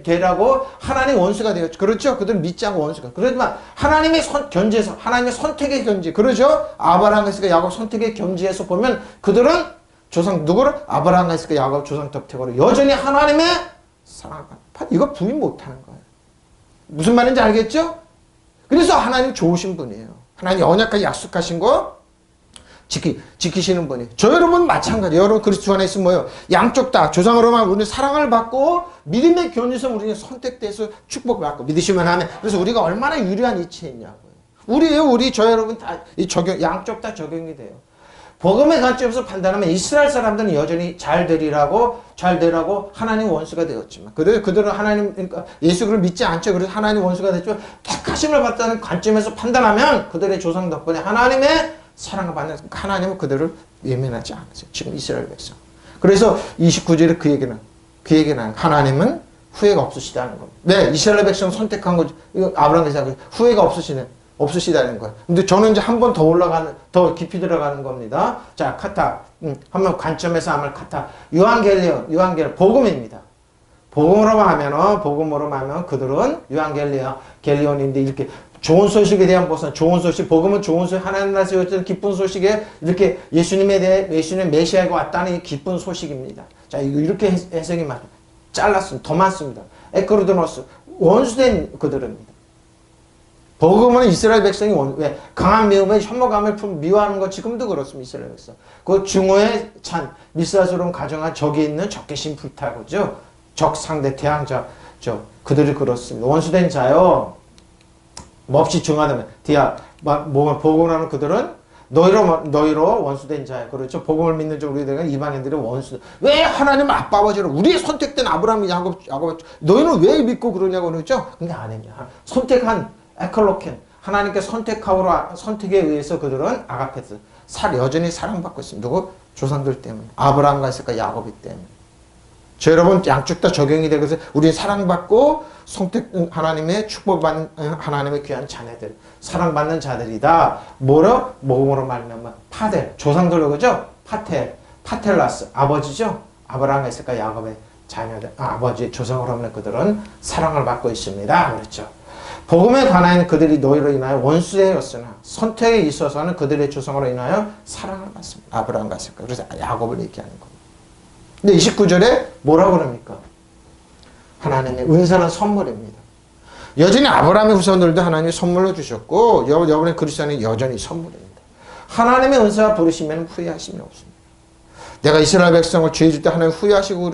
되라고 하나님의 원수가 되었죠. 그렇죠? 그들은 믿지 않고 원수가. 그렇지만 하나님의 견제에서 하나님의 선택의 견제. 그러죠? 아브라함과 이삭과 야곱 선택의 견제에서 보면 그들은 조상 누구를? 아브라함과 이삭과 야곱 조상 덕택으로 여전히 하나님의 사랑을 받는. 이거 부인 못하는 거예요. 무슨 말인지 알겠죠? 그래서 하나님 좋으신 분이에요. 하나님 언약까지 약속하신 거 지키시는 분이. 저 여러분 마찬가지예요. 여러분 그리스도 안에 있으면 뭐예요? 양쪽 다 조상으로만 우리는 사랑을 받고 믿음의 견지에서 우리는 선택돼서 축복받고 믿으시면 하면 그래서 우리가 얼마나 유리한 이치에 있냐고요. 저 여러분 다 양쪽 다 적용이 돼요. 복음의 관점에서 판단하면 이스라엘 사람들은 여전히 잘 되라고 하나님 원수가 되었지만 그들은 하나님 그러니까 예수를 믿지 않죠. 그래서 하나님 원수가 됐죠. 택하심을 받다는 관점에서 판단하면 그들의 조상 덕분에 하나님의 사랑을 받는 하나님은 그들을 외면하지 않으세요. 지금 이스라엘 백성. 그래서 29절에 그 얘기는 하나님은 후회가 없으시다는 겁니다. 네, 이스라엘 백성 선택한 거 이거 아브라함 이삭 후회가 없으시다는 거예요. 근데 저는 이제 한 번 더 깊이 들어가는 겁니다. 자, 한번 관점에서 하면 유한겔리온 복음입니다. 복음으로 하면 그들은 유한겔리온인데 이렇게 좋은 소식에 대한 좋은 소식, 복음은 좋은 소식, 하나님 나라에서 어떤 기쁜 소식에 이렇게 예수님 메시아가 왔다는 기쁜 소식입니다. 자, 이렇게 해석이 더 많습니다. 에크로드노스, 원수된 그들입니다. 복음은 이스라엘 백성이 왜 강한 미움에 혐오감을 미워하는 것 지금도 그렇습니다. 이스라엘 백성. 그 중호에 찬 미스라스러운 가정한 적이 있는 적개심 불타고죠. 적 상대 태양자 그들이 그렇습니다. 원수된 자요. 몹시 중하다면 복음을 하는 그들은 너희로 원수된 자야. 그렇죠? 복음을 믿는 자 우리들은 이방인들의 원수. 왜 하나님 아빠 아버지로 우리의 선택된 아브라함 야곱 너희는 왜 믿고 그러냐고 그러죠? 근데 아닙니다. 선택한 에클로켄 하나님께 선택에 의해서 그들은 아가페스 여전히 사랑받고 있습니다. 누구? 조상들 때문에. 아브라함과 이삭과 야곱이 때문에. 저 여러분 양쪽 다 적용이 되고 우리는 사랑받고 하나님의 축복받는 하나님의 귀한 자녀들 사랑받는 자들이다. 복음으로 말하면 파델 조상들로 그죠? 파텔라스 아버지죠? 아브라함 이삭과 야곱의 자녀들 아버지 조상으로 하면 그들은 사랑을 받고 있습니다. 그렇죠? 복음에 관하여 그들이 너희로 인하여 원수되었으나 선택에 있어서는 그들의 조상으로 인하여 사랑을 받습니다. 아브라함과 이삭과 그래서 야곱을 얘기하는 겁니다. 근데 29절에 뭐라고 그럽니까? 하나님의 은사는 선물입니다. 여전히 아브라함의 후손들도 하나님이 선물로 주셨고 여러분의 그리스도는 여전히 선물입니다. 하나님의 은사와 부르시면 후회하심이 없습니다. 내가 이스라엘 백성을 죄 줄 때 하나님 후회하시고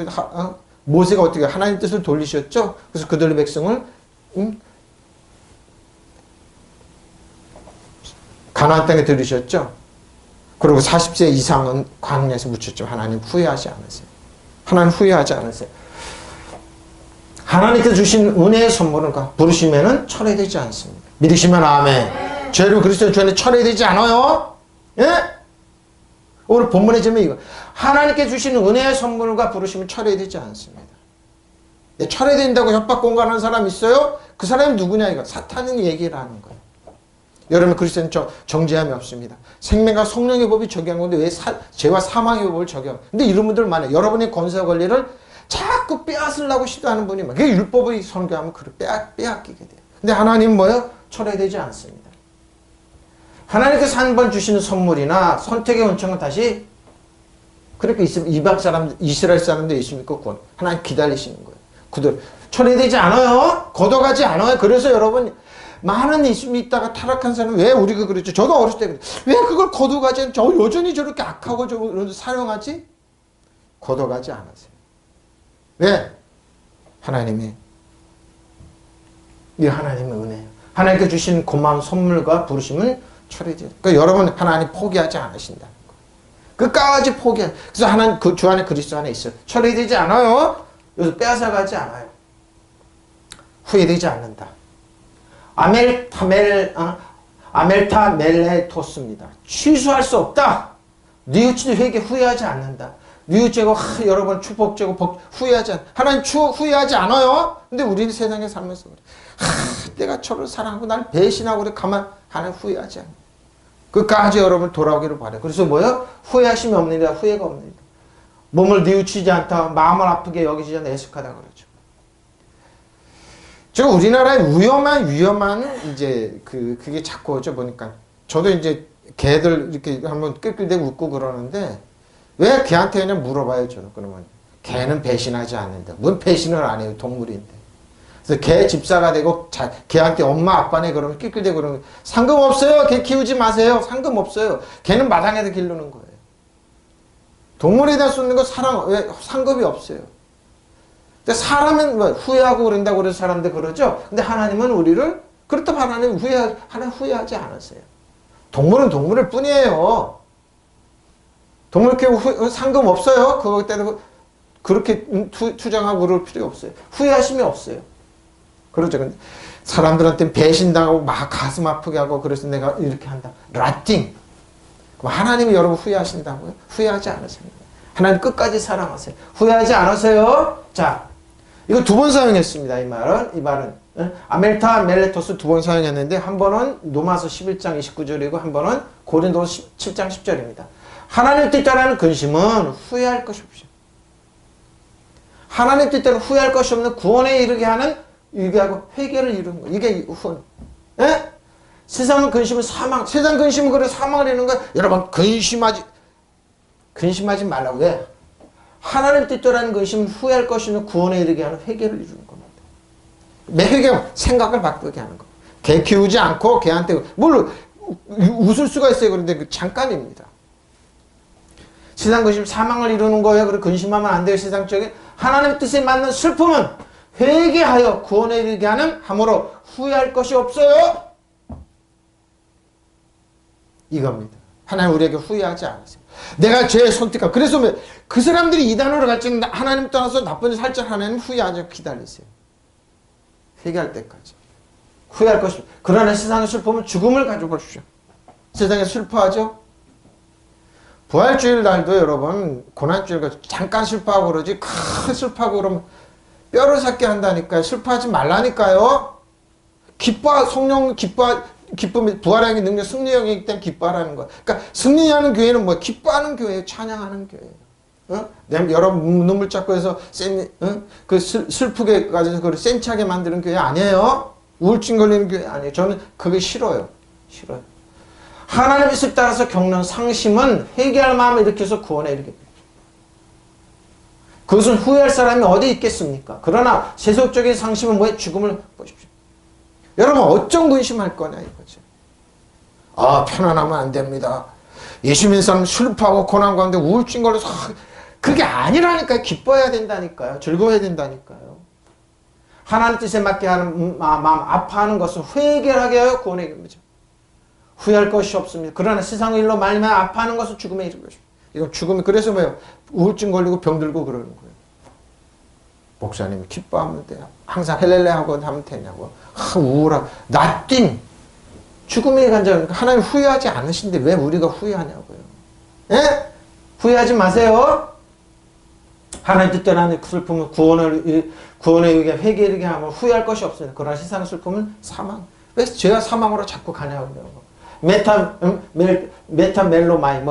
모세가 어떻게 하나님 뜻을 돌리셨죠? 그래서 그들의 백성을 가나안 땅에 들으셨죠? 그리고 40세 이상은 광야에서 묻혔죠. 하나님 후회하지 않으세요. 하나님 후회하지 않으세요. 하나님께 주신 은혜의 선물은 부르시면은 철회되지 않습니다. 믿으시면 아멘. 죄로 그리스도 죄는 철회되지 않아요. 예? 오늘 본문의 제목이 이거. 하나님께 주시는 은혜의 선물과 부르시면 철회되지 않습니다. 철회된다고 협박 공간하는 사람 있어요? 그 사람이 누구냐 이거. 사탄이 얘기를 하는 거예요. 여러분 그리스도는 정죄함이 없습니다. 생명과 성령의 법이 적용한 건데 왜 죄와 사망의 법을 적용? 근데 이런 분들 많아요. 여러분의 권세 권리를 자꾸 빼앗으려고 시도하는 분이 많아요. 그게 율법의 선교하면 그걸 빼앗기게 돼요. 근데 하나님은 뭐예요? 철회되지 않습니다. 하나님께서 한 번 주시는 선물이나 선택의 은총은 다시 그렇게 이방 사람, 이스라엘 사람도 예수 믿고 구원. 하나님 기다리시는 거예요. 그들 철회되지 않아요. 걷어가지 않아요. 그래서 여러분 많은 예수 믿다가 타락한 사람은 왜 우리가 그랬죠. 저도 어렸을 때 왜 그걸 걷어가지 않죠. 여전히 저렇게 악하고 사용하지? 걷어가지 않았어요. 왜? 하나님의 은혜예요. 하나님께 주신 고마운 선물과 부르심은 철회되죠. 그러니까 여러분 하나님 포기하지 않으신다는 거예요. 끝까지 포기해. 그래서 하나님 그 주 안에 그리스도 안에 있어요. 철회되지 않아요. 여기서 빼앗아가지 않아요. 후회되지 않는다. 아멜타 멜레토스입니다. 취소할 수 없다. 뉘우치도 회개 후회하지 않는다. 뉘우치고 여러분 축복되고 후회하지 않아. 하나님 후회하지 않아요. 근데 우리는 세상에 살면서 그래. 내가 저를 사랑하고 날 배신하고 그래 하나님 후회하지 않아. 끝까지 여러분 돌아오기를 바래요. 그래서 뭐요? 후회하심이 없느니라 후회가 없느니라. 몸을 뉘우치지 않다. 마음을 아프게 여기지 않아 애숙하다 그러죠. 제가 우리나라에 위험한 이제 그게 자꾸 오죠 보니까. 저도 이제 개들 이렇게 한번 끌끌대고 웃고 그러는데 왜 개한테 그냥 물어봐요 저는. 그러면 개는 배신하지 않는다. 뭔 배신을 안 해요. 동물인데. 그래서 개 집사가 되고 개한테 엄마 아빠네 그러면 끌끌대고 그러면 상금 없어요. 개 키우지 마세요. 상금 없어요. 개는 마당에서 기르는 거예요. 동물에다 쏟는 거 왜 상급이 없어요. 근데 사람은 뭐 후회하고 그런다고 그래서 사람들 그러죠. 근데 하나님은 우리를 그렇다고 하나님 후회하지 않았어요. 동물은 동물일 뿐이에요. 동물 키우고 상금 없어요. 그거 때문에 그렇게 투정하고 그럴 필요 없어요. 후회하심이 없어요. 그러죠. 근데 사람들한테 배신당하고 막 가슴 아프게 하고 그래서 내가 이렇게 한다. 라띵. 그럼 하나님이 여러분 후회하신다고요? 후회하지 않으십니다. 하나님 끝까지 사랑하세요. 후회하지 않으세요? 자, 이거 2번 사용했습니다. 이 말은 아멜타 멜레토스 2번 사용했는데 한 번은 로마서 11장 29절이고 한 번은 고린도서 7장 10절입니다. 하나님 뜻 따르는 근심은 후회할 것이 없어요. 하나님 뜻대로 후회할 것이 없는 구원에 이르게 하는 유기하고 회개를 이루는 거예요. 이게 후원. 예? 세상 근심은 사망. 세상 근심은 그래 사망을 이루는 거예요. 여러분 근심하지 말라고. 왜? 하나님 뜻대로라는 근심은 후회할 것이 없는 구원에 이르게 하는 회개를 이루는 겁니다. 매 회개 생각을 바꾸게 하는 겁니다. 개 키우지 않고 개한테 뭘 웃을 수가 있어요. 그런데 잠깐입니다. 세상 근심 사망을 이루는 거예요. 그리고 근심하면 안 돼요. 세상적인 하나님 뜻에 맞는 슬픔은 회개하여 구원에 이르게 하는 함으로 후회할 것이 없어요. 이겁니다. 하나님 우리에게 후회하지 않으세요. 내가 죄의 선택하. 그래서 그 사람들이 이단으로 갈지 하나님 떠나서 나쁜 짓 살짝 하나님 후회하지 기다리세요. 회개할 때까지. 후회할 것이. 그러나 세상의 슬픔은 죽음을 가져보십시오. 세상에 슬퍼하죠? 부활주일 날도 여러분 고난주일 잠깐 슬퍼하고 그러지 큰 슬퍼하고 그러면 뼈를 삭게 한다니까요. 슬퍼하지 말라니까요. 기쁨이 부활하는 게 능력 승리형이기 때문에 기뻐하라는 거예요. 그러니까 승리하는 교회는 뭐 기뻐하는 교회예요. 찬양하는 교회예요. 여러분 눈물 잡고 해서 슬프게 가져서 그걸 센치하게 만드는 교회 아니에요. 우울증 걸리는 교회 아니에요. 저는 그게 싫어요. 하나님의 뜻에 따라서 겪는 상심은 회개할 마음을 일으켜서 구원에 이르게 됩니다. 그것은 후회할 사람이 어디 있겠습니까? 그러나 세속적인 상심은 뭐예요? 죽음을 보십시오. 여러분 어쩜 근심할 거냐 이거죠. 편안하면 안 됩니다. 예수 믿는 사람 슬퍼하고 고난 가운데 우울증 걸려서 그게 아니라니까요. 기뻐해야 된다니까요. 즐거워야 된다니까요. 하나님 뜻에 맞게 하는 마음 아파하는 것은 회개하게 하여 구원에 이릅니다. 후회할 것이 없습니다. 그러나 세상의 일로 말미암아 아파하는 것은 죽음에 이르는 것입니다. 이건 죽음이 그래서 뭐예요? 우울증 걸리고 병들고 그러는 거예요. 목사님이 기뻐하면 돼요. 항상 헬렐레 하고 하면 되냐고. 우울하고 나띵 죽음에 간자 하나님 후회하지 않으신데 왜 우리가 후회하냐고요. 예? 후회하지 마세요. 하나님 뜻대로 하는 슬픔은 구원에 의해 회개에 이르게 하면 후회할 것이 없습니다. 그러나 세상 슬픔은 사망. 왜 죄가 사망으로 자꾸 가냐고 그래요. 메타멜로마이,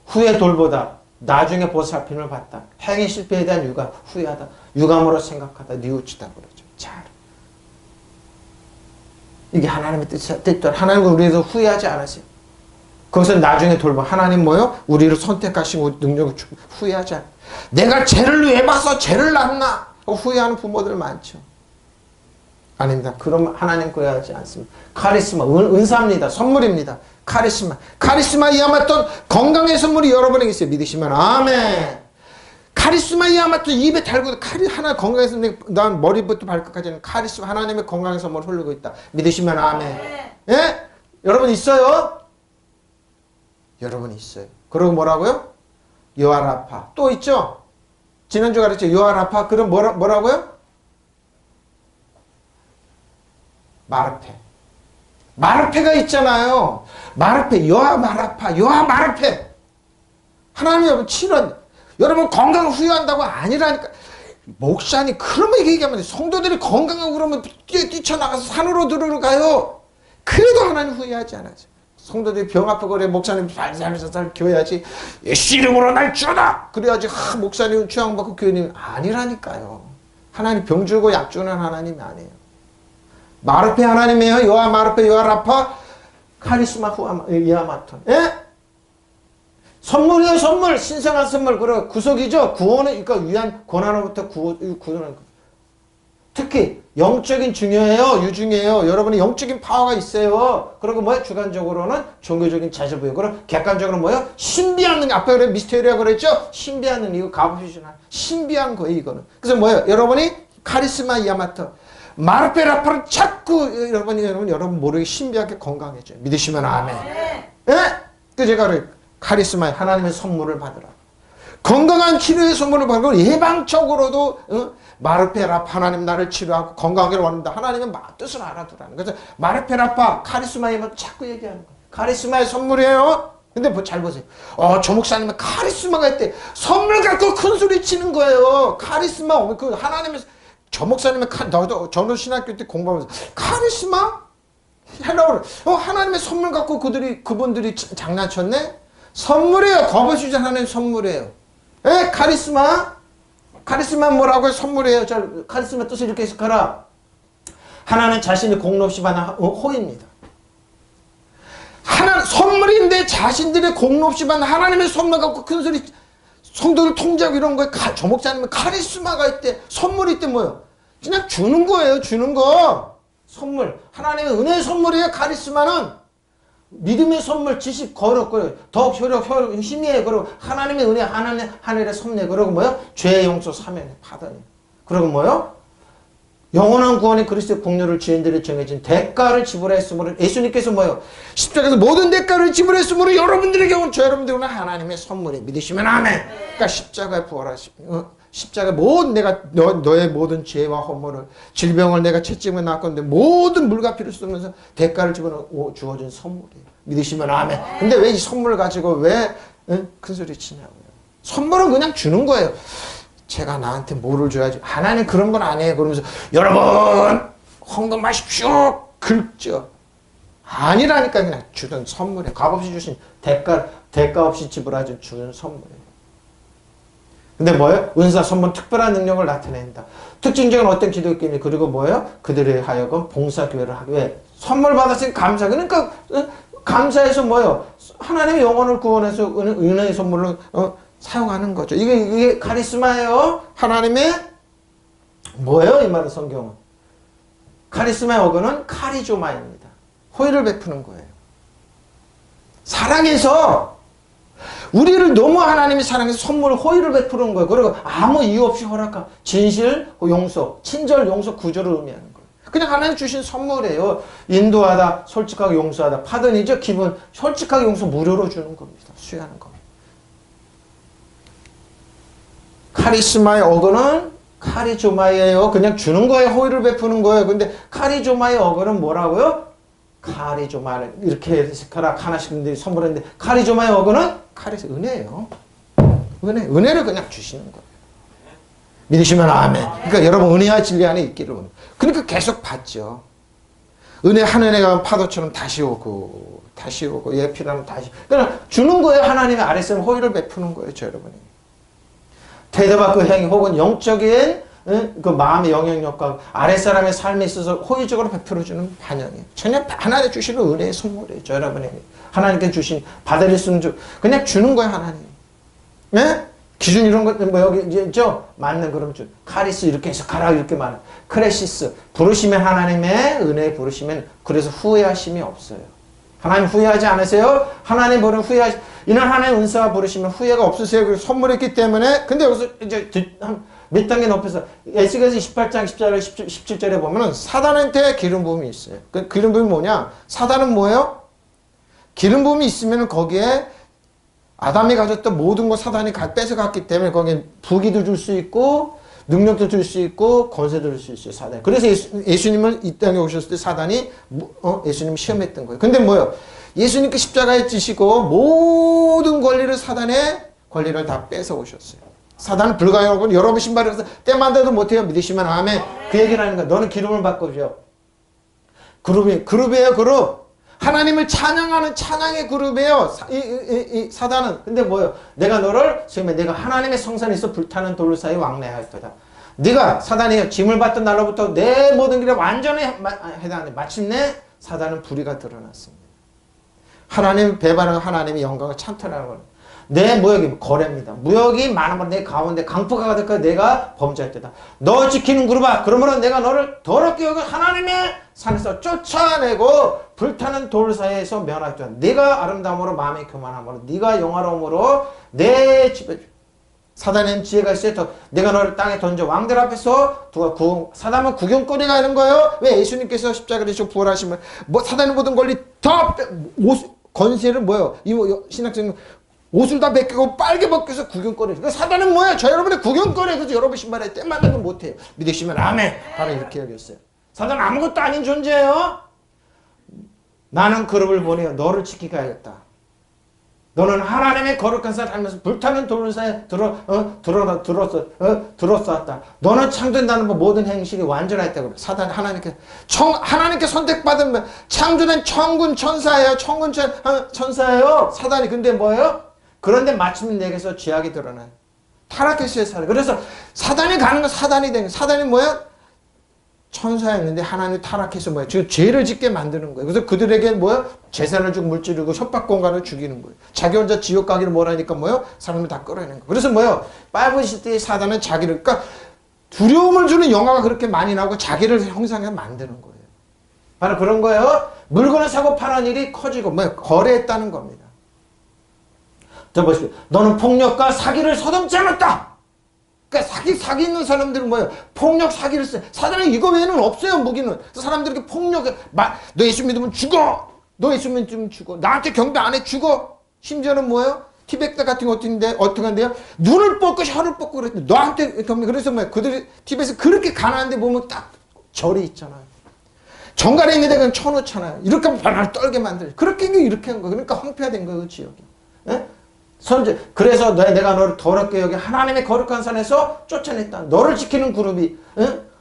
후회 돌보다 나중에 보살핌을 받다. 행위 실패에 대한 유감, 후회하다. 유감으로 생각하다, 뉘우치다 그러죠. 잘. 이게 하나님의 뜻대로 하나님은 우리에서 후회하지 않으세요. 그것은 나중에 돌보. 하나님 뭐요? 우리를 선택하시고 능력을 주고 후회하지 않아요. 내가 죄를 왜 봐서 죄를 낳나? 후회하는 부모들 많죠. 아닙니다. 그럼 하나님 구애하지 않습니다. 카리스마, 은사입니다. 선물입니다. 카리스마 이야마토 건강의 선물이 여러분에게 있어요. 믿으시면 아멘. 카리스마 이야마토 입에 달고 하나 건강의 선물, 난 머리부터 발끝까지는 카리스마 하나님의 건강의 선물 흐르고 있다. 믿으시면 아멘. 예? 여러분 있어요? 여러분 있어요. 그리고 뭐라고요? 요아라파 또 있죠? 지난주 가르쳤죠? 요아라파 그럼 뭐라고요? 마르페가 있잖아요. 마르페, 요아마르페. 하나님이 여러분 치료, 여러분 건강 후회한다고 아니라니까. 목사님 그러면 얘기하면 성도들이 건강하고 그러면 뛰쳐나가서 산으로 들어가요. 그래도 하나님 후회하지 않아요. 성도들이 병 아프고 그래 목사님 살살살살 교회야지. 예수 이름으로 날 주라. 그래야지 목사님은 취향받고 교회님 아니라니까요. 하나님 병 주고 약 주는 하나님이 아니에요. 마르페 하나님이에요. 요아마르페 요아라파 카리스마 이아마톤. 예? 선물이에요. 선물. 신성한 선물. 그리고 구속이죠. 구원을 그러니까 위한 고난으로부터 구원을. 특히 영적인 중요해요. 유중해요. 여러분이 영적인 파워가 있어요. 그리고 뭐예요? 주관적으로는 종교적인 자질부여. 그리고 객관적으로 뭐예요? 신비한 능력. 아까 그래 미스테리라고 그랬죠? 신비한 능력. 이거 가보시잖아요. 신비한 거예요. 이거는. 그래서 뭐예요? 여러분이 카리스마 이아마토 마르페라파를 자꾸 여러분 모르게 신비하게 건강해져요. 믿으시면 아멘. 예? 그 제가 카리스마 하나님의 선물을 받으라. 건강한 치료의 선물을 받고 예방적으로도 마르페라파 하나님 나를 치료하고 건강하기를 원한다. 하나님의 뜻을 알아두라는. 그래서 마르페라파 카리스마에만 자꾸 얘기하는 거예요. 카리스마의 선물이에요. 근데 잘 보세요. 저 목사님은 카리스마가 있대. 선물 갖고 큰 소리 치는 거예요. 카리스마 그 하나님의 저 목사님은 저는 신학교 때 공부하면서 카리스마? 하려고 하나님의 선물 갖고 그분들이 장난쳤네? 선물이에요. 겁없이 하나님의 선물이에요. 에? 카리스마 뭐라고요? 선물이에요. 카리스마 뜻을 이렇게 해석하라. 하나는 자신의 공로없이 받는 호입니다. 선물인데 자신들의 공로없이 받는 하나님의 선물 갖고 큰 소리 성도를 통제하고 이런 거에 저 목사님은 카리스마가 있대. 선물이 있대 뭐예요? 그냥 주는 거예요. 주는 거. 선물. 하나님의 은혜의 선물이에요. 카리스마는. 믿음의 선물, 지식, 거룩, 더욱 효력, 힘이에요. 그리고 하나님의 은혜, 하늘의 섭리. 그리고 뭐요? 죄의 용서, 사면에 받으니. 그리고 뭐요? 영원한 구원이 그리스도의 공로를 죄인들이 정해진 대가를 지불했으므로 예수님께서 뭐요? 십자가에서 모든 대가를 지불했으므로 여러분들에게 온 여러분들은 하나님의 선물이 믿으시면 아멘. 그러니까 십자가에 부활하시고 십자가 모든 내가 너의 모든 죄와 허물을 질병을 내가 채찍에 놨건데 모든 물과 피를 쓰면서 대가를 주어진 선물이에요. 믿으시면 아멘. 근데 왜 이 선물을 가지고 왜 큰 소리 치냐고요. 선물은 그냥 주는 거예요. 제가 나한테 뭐를 줘야지. 하나님 그런 건 아니에요. 그러면서 여러분 헌금하십시오. 긁죠. 아니라니까 그냥 주던 선물이에요. 값없이 주신 대가 없이 지불하신 주는 선물이에요. 근데 뭐예요? 은사, 선물, 특별한 능력을 나타낸다. 특징적인 어떤 기독교인이 그리고 뭐예요? 그들에 하여금 봉사교회를 하기 위해 선물 받았으니 감사. 그러니까 감사해서 뭐예요? 하나님의 영혼을 구원해서 은혜의 선물로 사용하는 거죠. 이게 카리스마예요. 하나님의 뭐예요? 이 말은 성경은. 카리스마의 어근은 카리조마입니다. 호의를 베푸는 거예요. 사랑해서 우리를 너무 하나님이 사랑해서 선물 호의를 베푸는 거예요. 그리고 아무 이유 없이 허락한 진실, 용서, 친절, 용서, 구조를 의미하는 거예요. 그냥 하나님 주신 선물이에요. 인도하다, 솔직하게 용서하다. 파든이죠. 기분, 솔직하게 용서 무료로 주는 겁니다. 수여하는 겁니다. 카리스마의 어근은 카리조마예요. 그냥 주는 거예요. 호의를 베푸는 거예요. 근데 카리조마의 어근은 뭐라고요? 카리조마를 이렇게 해석하라 하나씩 선물했는데 카리조마의 어근은 은혜예요. 은혜를 그냥 주시는 거예요. 믿으시면 아멘. 그러니까 여러분 은혜와 진리 안에 있기를 원해요. 그러니까 계속 받죠. 은혜 한 은혜가 파도처럼 다시 오고 예필하면 다시. 그러니까 주는 거예요. 하나님의 아래서 호의를 베푸는 거예요. 저 여러분이. 대대받고 행위 혹은 영적인 그 마음의 영향력과 아랫사람의 삶에 있어서 호의적으로 베풀어주는 반영이에요. 전혀 하나님 주시는 은혜의 선물이에요. 저 여러분이. 하나님께 주신 받을 수 있는 그냥 주는 거예요. 하나님. 네? 기준 이런 것, 뭐 여기 있죠? 맞는 그럼 좀 카리스 이렇게 해서 가라 이렇게 말해. 크레시스. 부르시면 하나님의 은혜 부르시면 그래서 후회하심이 없어요. 하나님 후회하지 않으세요? 하나님 부르면 후회하시, 이날 하나님 은사가 부르시면 후회가 없으세요. 그리고 선물했기 때문에. 근데 여기서 이제 몇 단계 높여서 에스겔서 28장 14절 17절에 보면은 사단한테 기름 부음이 있어요. 그 기름 부음이 뭐냐? 사단은 뭐예요? 기름 부음이 있으면 거기에 아담이 가졌던 모든 것 사단이 뺏어갔기 때문에 거기에 부기도 줄 수 있고 능력도 줄 수 있고 권세도 줄 수 있어요. 사단. 그래서 예수님은 이 땅에 오셨을 때 사단이 예수님을 시험했던 거예요. 근데 뭐예요? 예수님께 십자가에 지시고 모든 권리를 사단의 권리를 다 뺏어 오셨어요. 사단은 불가능하고 여러분 신발에서 때만 돼도 못해요. 믿으시면 아멘. 그 얘기를 하는 거야. 너는 기름을 바꿔줘. 그룹이에요. 그룹. 하나님을 찬양하는 찬양의 그룹이에요. 이 사단은. 근데 뭐예요? 내가 너를 지금 내가 하나님의 성산에서 불타는 돌 사이에 왕래하였도다. 네가 사단이에요. 짐을 받던 날로부터 내 모든 길에 완전히 해당하는데 마침내 사단은 불의가 드러났습니다. 하나님 배반하고 하나님의 영광을 찬탈하는 거예요. 내 무역이 거래입니다. 무역이 많으면 내 가운데 강포가 될까 내가 범죄할 때다. 너 지키는 그룹아. 그러면 내가 너를 더럽게 여겨 하나님의 산에서 쫓아내고 불타는 돌 사이에서 멸할 때다. 네가 아름다움으로 마음에 교만함으로 네가 영화로움으로 내 집에 사단의 지혜가 있어요. 내가 너를 땅에 던져 왕들 앞에서 두가 사단은 구경거리가 이런 거예요. 왜 예수님께서 십자가를 지시고 부활하시면 뭐 사단의 모든 권리 더 권세를 뭐예요? 이 신학생 옷을 다 벗기고 빨개 벗겨서 구경거리. 그러니까 사단은 뭐예요? 저 여러분의 구경거리. 그래서 여러분 신발에 때 맞는 건 못해요. 믿으시면 아멘. 바로 이렇게 여겼어요. 사단은 아무것도 아닌 존재예요. 나는 그룹을 보내어 너를 지키가야겠다. 너는 하나님의 거룩한 산을 살면서 불타는 돌 사이에 들어쌌다. 너는 창조된다는 모든 행실이 완전했다. 그래. 사단 하나님께 선택받은 창조된 천군 천사예요. 천군 천사예요. 사단이 근데 뭐예요? 그런데 마침 내게서 죄악이 드러나요. 타락했어요. 사단. 그래서 사단이 가는 건 사단이 되는 거예요. 사단이 뭐예요? 천사였는데 하나님이 타락해서 뭐예요? 지금 죄를 짓게 만드는 거예요. 그래서 그들에게 뭐예요? 재산을 주고 물질을 협박 공간을 죽이는 거예요. 자기 혼자 지옥 가기를 뭐라니까 뭐예요? 사람을 다 끌어내는 거예요. 그래서 뭐예요? 바이블 시대의 사단은 자기를, 그러니까 두려움을 주는 영화가 그렇게 많이 나오고 자기를 형상에 만드는 거예요. 바로 그런 거예요. 물건을 사고 파는 일이 커지고 뭐예요? 거래했다는 겁니다. 자 보십시오. 너는 폭력과 사기를 서슴지 않았다. 그러니까 사기 있는 사람들은 뭐예요? 폭력 사기를 써요. 사단은 이거 외에는 없어요. 무기는. 사람들에게 폭력에 너 예수 믿으면 죽어. 너 예수 믿으면 죽어. 나한테 경배 안 해 죽어. 심지어는 뭐예요? 티베트 같은 거 어떻게 한대요? 눈을 뽑고 혀를 뽑고 그랬대. 너한테 경배. 그래서 뭐예요? 그들이 티베트에서 그렇게 가난한데 보면 딱 절이 있잖아요. 정갈에 있는 데 그냥 쳐놓잖아요. 이렇게 하면 발발 떨게 만들죠. 그렇게 이렇게 한 거예요. 그러니까 황폐화된 거예요. 그 지역이. 예? 선제. 그래서 내가 너를 더럽게 여기 하나님의 거룩한 산에서 쫓아냈다. 너를 지키는 그룹이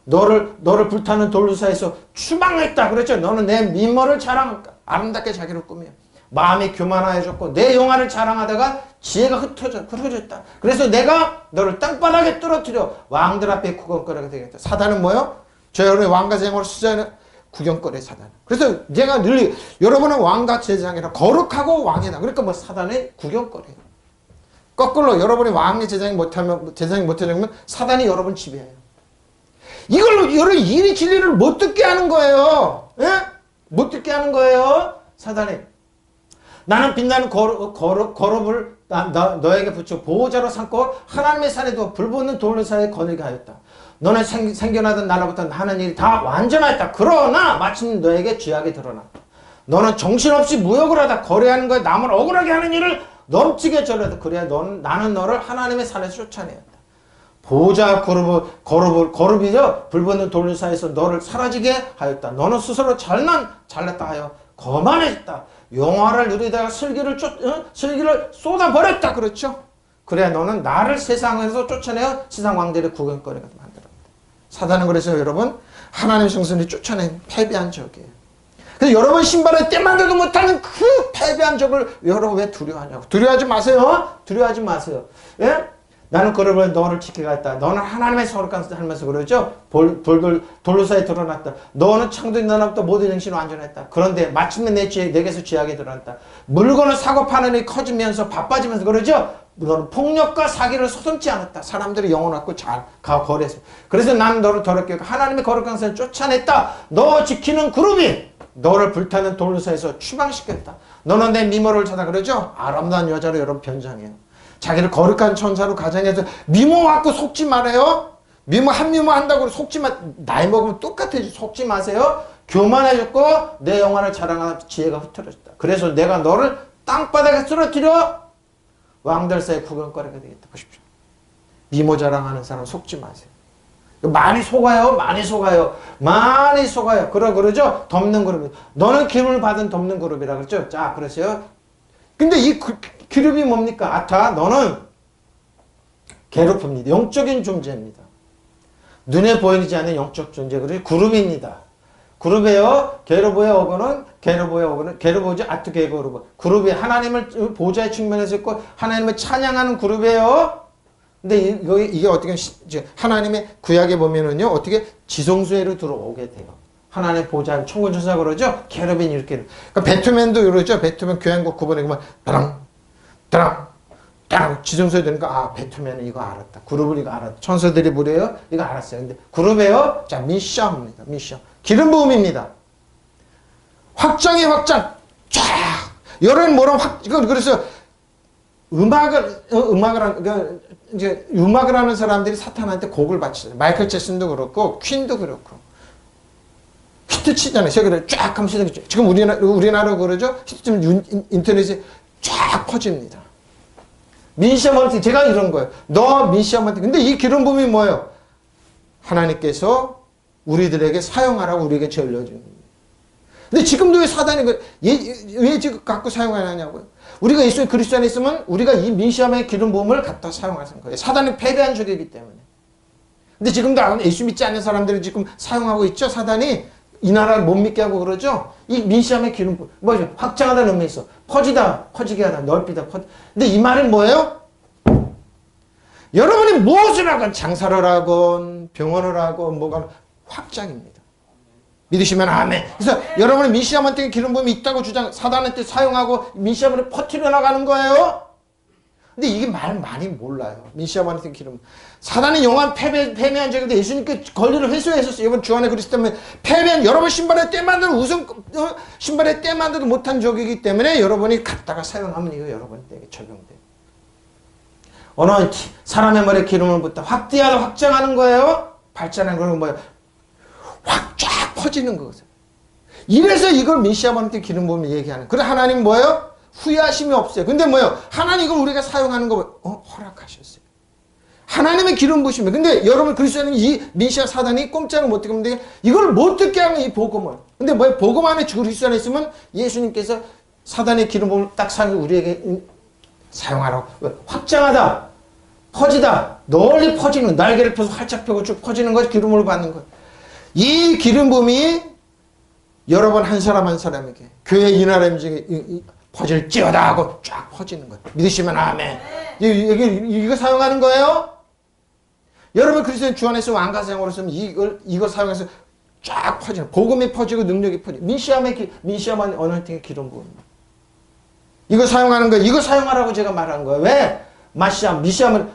너를 불타는 돌사에서 추방했다. 그랬죠. 너는 내 미모를 자랑할까. 아름답게 자기를 꾸며 마음이 교만하여졌고 내 영화를 자랑하다가 지혜가 흩어졌다. 그래서 내가 너를 땅바닥에 떨어뜨려 왕들 앞에 구경거리가 되겠다. 사단은 뭐예요? 저 여러분의 왕과 제장으로 수자는 구경거리 사단. 그래서 제가 늘 여러분은 왕과 제장이라 거룩하고 왕이다. 그러니까 뭐 사단의 구경거리예요. 거꾸로 여러분이 왕의 제장이 못하면 사단이 여러분 지배해요. 이걸로 여러분 일이 진리를 못 듣게 하는 거예요. 예? 못 듣게 하는 거예요. 사단이. 나는 빛나는 거룩을 너에게 붙여 보호자로 삼고 하나님의 산에 두어 불붙는 돌 사이에 거느리게 하였다. 너는 생겨나던 날로부터 하는 일이 다 완전하였다. 그러나 마침 너에게 죄악이 드러났다. 너는 정신없이 무역을 하다 거래하는 거에 남을 억울하게 하는 일을 넘치게 저려다. 그래야 나는 너를 하나님의 산에서 쫓아내었다. 보호자 거룩이죠. 불붙는 돌 사이에서 너를 사라지게 하였다. 너는 스스로 잘났다 하여 거만해졌다. 영화를 누리다가 슬기를 쏟아버렸다. 그렇죠? 그래야 너는 나를 세상에서 쫓아내어 세상 왕들의 구경거리가 만들어낸다. 사단은 그래서 여러분 하나님의 성선이 쫓아낸 패배한 적이에요. 그래서 여러분 신발에 때만 돼도 못하는 그 패배한 적을 여러분 왜 두려워하냐고. 두려워하지 마세요. 두려워하지 마세요. 예? 나는 그러면 너를 지키겠다. 너는 하나님의 거룩한 하면서 그러죠. 돌로 사이에 드러났다. 너는 창도 너나부터 모든 행실은 완전했다. 그런데 마침내 내게서 죄악이 드러났다. 물건을 사고 파는 일이 커지면서 바빠지면서 그러죠. 너는 폭력과 사기를 서슴지 않았다. 사람들이 영혼 갖고 잘 거래했어. 그래서 나는 너를 더럽게 하고 하나님의 거룩한 선을 쫓아냈다. 너 지키는 그룹이 너를 불타는 돌로 사이에서 추방시켰다. 너는 내 미모를 찾아 그러죠. 아름다운 여자로 여러분 변장해요. 자기를 거룩한 천사로 가정해서 미모 갖고 속지 말아요. 미모 한다고 속지 마. 나이 먹으면 똑같아지. 속지 마세요. 교만해졌고 내 영화를 자랑하는 지혜가 흐트러졌다. 그래서 내가 너를 땅바닥에 쓰러뜨려 왕들 사이에 구경거리가 되겠다. 보십시오. 미모 자랑하는 사람 속지 마세요. 많이 속아요. 많이 속아요. 많이 속아요. 그러죠. 덮는 그룹이. 너는 기름을 받은 덮는 그룹이라 그랬죠. 자, 그러세요. 근데 이 기름이 뭡니까? 아타, 너는 괴롭힙니다. 영적인 존재입니다. 눈에 보이지 않는 영적 존재, 그리고 그룹입니다. 그룹이에요. 게르보의 어거는 게르보지 아트게 그룹이 하나님을 보좌의 측면에서 있고 하나님을 찬양하는 그룹이에요. 근데 이게 어떻게 하나님의 구약에 보면은요 어떻게 지성소에로 들어오게 돼요. 하나님의 보좌 천군천사 그러죠. 게르빈 이렇게. 그러니까 배트맨도 그러죠. 배트맨 교향곡 9번에 보면 따랑 지성소에 되니까 아 배트맨은 이거 알았다. 그룹을 이거 알았다. 천사들이 부려요. 이거 알았어요. 근데 그룹이에요. 자 미션입니다. 미션. 기름 부음입니다. 확장의 확장. 쫙. 여러분 뭐라 그래서 음악을 하는 사람들이 사탄한테 곡을 바치잖아요. 마이클 잭슨도 그렇고 퀸도 그렇고 히트 치잖아요. 세계를 쫙 하면서 지금 우리나라 그러죠. 히트 인터넷에 쫙 퍼집니다. 민시아먼트 제가 이런 거예요. 너 민시아먼트. 근데 이 기름 부음이 뭐예요? 하나님께서 우리들에게 사용하라고 우리에게 전려주는 거예요. 근데 지금도 왜 사단이 왜 지금 갖고 사용하냐고요? 우리가 예수 그리스도 안에 있으면 우리가 이 민시아의 기름 부음을 갖다 사용하는 거예요. 사단이 패배한 적이기 때문에. 근데 지금도 예수 믿지 않는 사람들이 지금 사용하고 있죠. 사단이 이 나라를 못 믿게 하고 그러죠. 이 민시아의 기름 부음 뭐죠? 확장하다는 의미 있어. 퍼지게 하다, 넓히다, 근데 이 말은 뭐예요? 여러분이 무엇을 하건 장사를 하건 병원을 하건 뭐가 확장입니다. 믿으시면 아멘. 그래서 여러분이 민시아먼트 기름 부음이 있다고 사단한테 사용하고 민시아먼트 퍼뜨려 나가는 거예요. 근데 이게 말 많이 몰라요. 민시아먼트 기름. 사단이 영원 패배한 적인데 예수님께 권리를 회수했었어요. 이번 주 안에 그리스도 때문에 패배한 여러분 신발에 때 만들어 신발에 때 만들어도 못한 적이기 때문에 여러분이 갖다가 사용하면 이거 여러분에게 적용돼요. 어느 사람의 머리에 기름을 붓다 확대하다 확장하는 거예요. 발전하는 건 뭐예요? 확 쫙 퍼지는 거거든요. 이래서 이걸 메시아먼트 기름 부음을 얘기하는. 그래 하나님 뭐예요? 후회하심이 없어요. 근데 뭐예요? 하나님 이걸 우리가 사용하는 거 허락하셨어요. 하나님의 기름 부으시면. 근데 여러분 그리스도는 이 메시아 사단이 꼼짝을 못 듣게 하면 이걸 못 듣게 하면 이 복음을. 근데 뭐예요? 복음 안에 그리스도 안에 있으면 예수님께서 사단의 기름 부음을 딱 사용해서 우리에게 사용하라고. 왜? 확장하다. 퍼지다. 널리 퍼지는 날개를 펴서 활짝 펴고 쭉 퍼지는 것이 기름으로 받는 거예요. 이 기름 부음이 여러분 한 사람 한 사람에게 교회 이 나라 임직에 퍼질지어다 하고 쫙 퍼지는 거예요. 믿으시면 아멘. 이거 사용하는 거예요. 여러분 그리스도인 주 안에서 왕가사용으로 쓰면 이걸 사용해서 쫙 퍼지는 복음이 퍼지고 능력이 퍼지고 민시아만 어너팅의 기름 부음. 이거 사용하는 거예요. 이거 사용하라고 제가 말한 거예요. 왜? 미시아는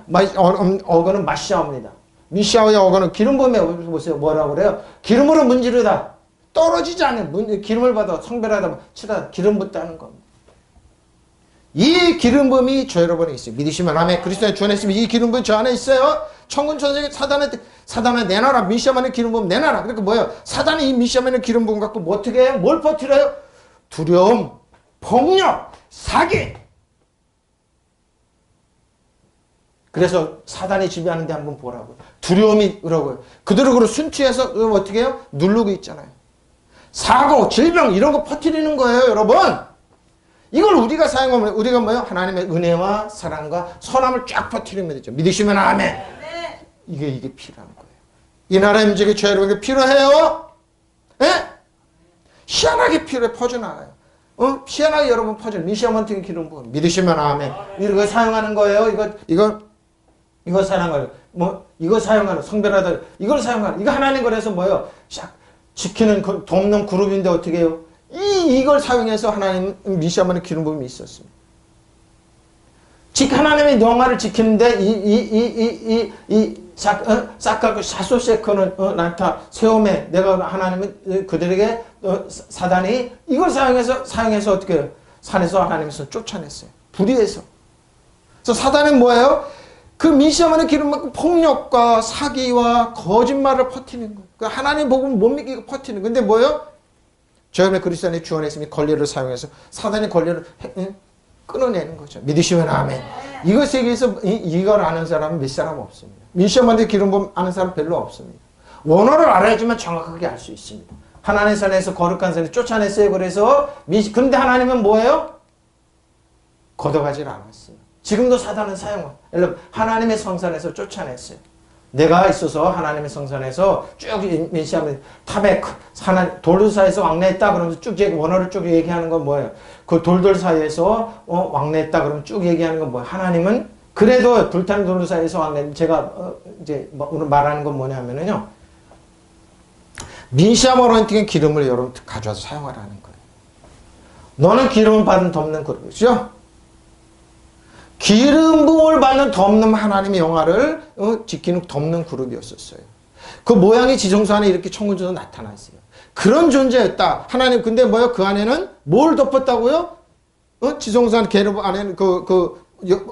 어거는 마시아입니다. 미시아의 어거는 기름 부음에 보세요. 뭐라고 그래요? 기름으로 문지르다. 떨어지지 않는 기름을 받아 성별하다 치다 기름 붓다는 겁니다. 이 기름 부음이 저 여러분에 있어요. 믿으시면 아멘. 그리스도의 주 안에 있으면 이 기름 부음이 저 안에 있어요. 천군 천사에게 사단을 내놔라. 미시아만의 기름 부음 내놔라. 그러니까 뭐예요? 사단이 이 미시아만의 기름 부음 갖고 뭐 어떻게 해요? 뭘 퍼뜨려요? 두려움, 폭력, 사기. 그래서 사단이 지배하는데 한번 보라고요. 두려움이 그러고요. 그대로 순치해서 어떻게 해요? 누르고 있잖아요. 사고, 질병 이런 거 퍼뜨리는 거예요, 여러분. 이걸 우리가 사용하면 우리가 뭐요? 하나님의 은혜와 사랑과 선함을 쫙 퍼뜨리면 되죠. 믿으시면 아멘. 이게 필요한 거예요. 이 나라 임직이 저 여러분에게 필요해요? 예? 희한하게 필요해. 퍼져나가요. 희한하게 여러분 퍼져요. 미시아먼팅 기름 부음. 믿으시면 아멘. 이거 사용하는 거예요. 이거 사용하는 뭐 이거 사용하는 성별하다 이걸 사용하는 이거 하나님 거라서 뭐예요? 지키는 돕는 그룹인데 어떻게 해요? 이걸 사용해서 하나님 미시아먼의 기름 부음이 있었습니다. 하나님의 영화를 지키는데 싹가고 샤소세커는 나타 세움에 내가 하나님은 그들에게 사단이 이걸 사용해서 어떻게 해요? 산에서 하나님께서 쫓아냈어요. 불의해서. 그래서 사단은 뭐예요? 그 미시아만의 기름 받고 폭력과 사기와 거짓말을 퍼뜨리는 거예요. 그 하나님 복음을 못 믿기고 퍼뜨리는 거예요. 근데 뭐예요? 저 여러분의 그리스도인의 주원했으면 권리를 사용해서 사단의 권리를 끊어내는 거죠. 믿으시면 아멘. 이것에 대해서 이걸 아는 사람은 몇 사람 없습니다. 미시아만의 기름 부음 아는 사람 별로 없습니다. 원어를 알아야지만 정확하게 알 수 있습니다. 하나님의 산에서 거룩한 산에 쫓아냈어요. 그래서 근데 하나님은 뭐예요? 걷어가질 않았어요. 지금도 사단은 사용해요. 여러분 하나님의 성산에서 쫓아냈어요. 내가 있어서 하나님의 성산에서 쭉 메시아면 타베크 돌들 사이에서 왕래했다 그러면서 쭉 원어를 쭉 얘기하는 건 뭐예요? 그 돌들 사이에서 왕래했다 그러면 쭉 얘기하는 건 뭐예요? 하나님은 그래도 불타는 돌들 사이에서 왕래 제가 이제 오늘 말하는 건 뭐냐면은요. 민시아머런팅의 기름을 여러분 가져와서 사용하라는 거예요. 너는 기름을 받은 덮는 그릇이죠? 기름 부음을 받는 덮는 하나님의 영화를 지키는 덮는 그룹이었었어요. 그 모양이 지성소 안에 이렇게 천군처럼 나타났어요. 그런 존재였다. 하나님 근데 뭐요? 그 안에는 뭘 덮었다고요? 지성소 안 계급 안에는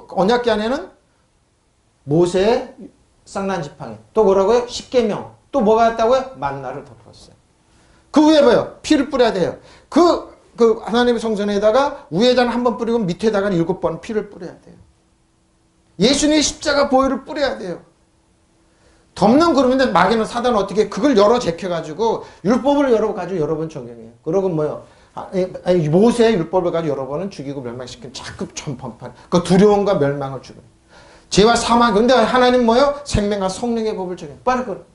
언약궤 안에는 모세의 쌍난지팡이 또 뭐라고요? 십계명 또 뭐가 있다고요? 만나를 덮었어요. 그 위에 뭐요? 피를 뿌려야 돼요. 그 하나님의 성전에다가 위에다가 한 번 뿌리고 밑에다가 7번 피를 뿌려야 돼요. 예수님의 십자가 보혈을 뿌려야 돼요. 덮는 그룹인데 마귀는 사단은 어떻게 그걸 열어 제껴가지고 율법을 열어가지고 여러 번 적용해요. 그러고 뭐요? 모세의 율법을 가지고 여러 번은 죽이고 멸망시킨 자꾸 전판판 그 두려움과 멸망을 주고 죄와 사망 근데 하나님 뭐요? 생명과 성령의 법을 적용해. 빠르 그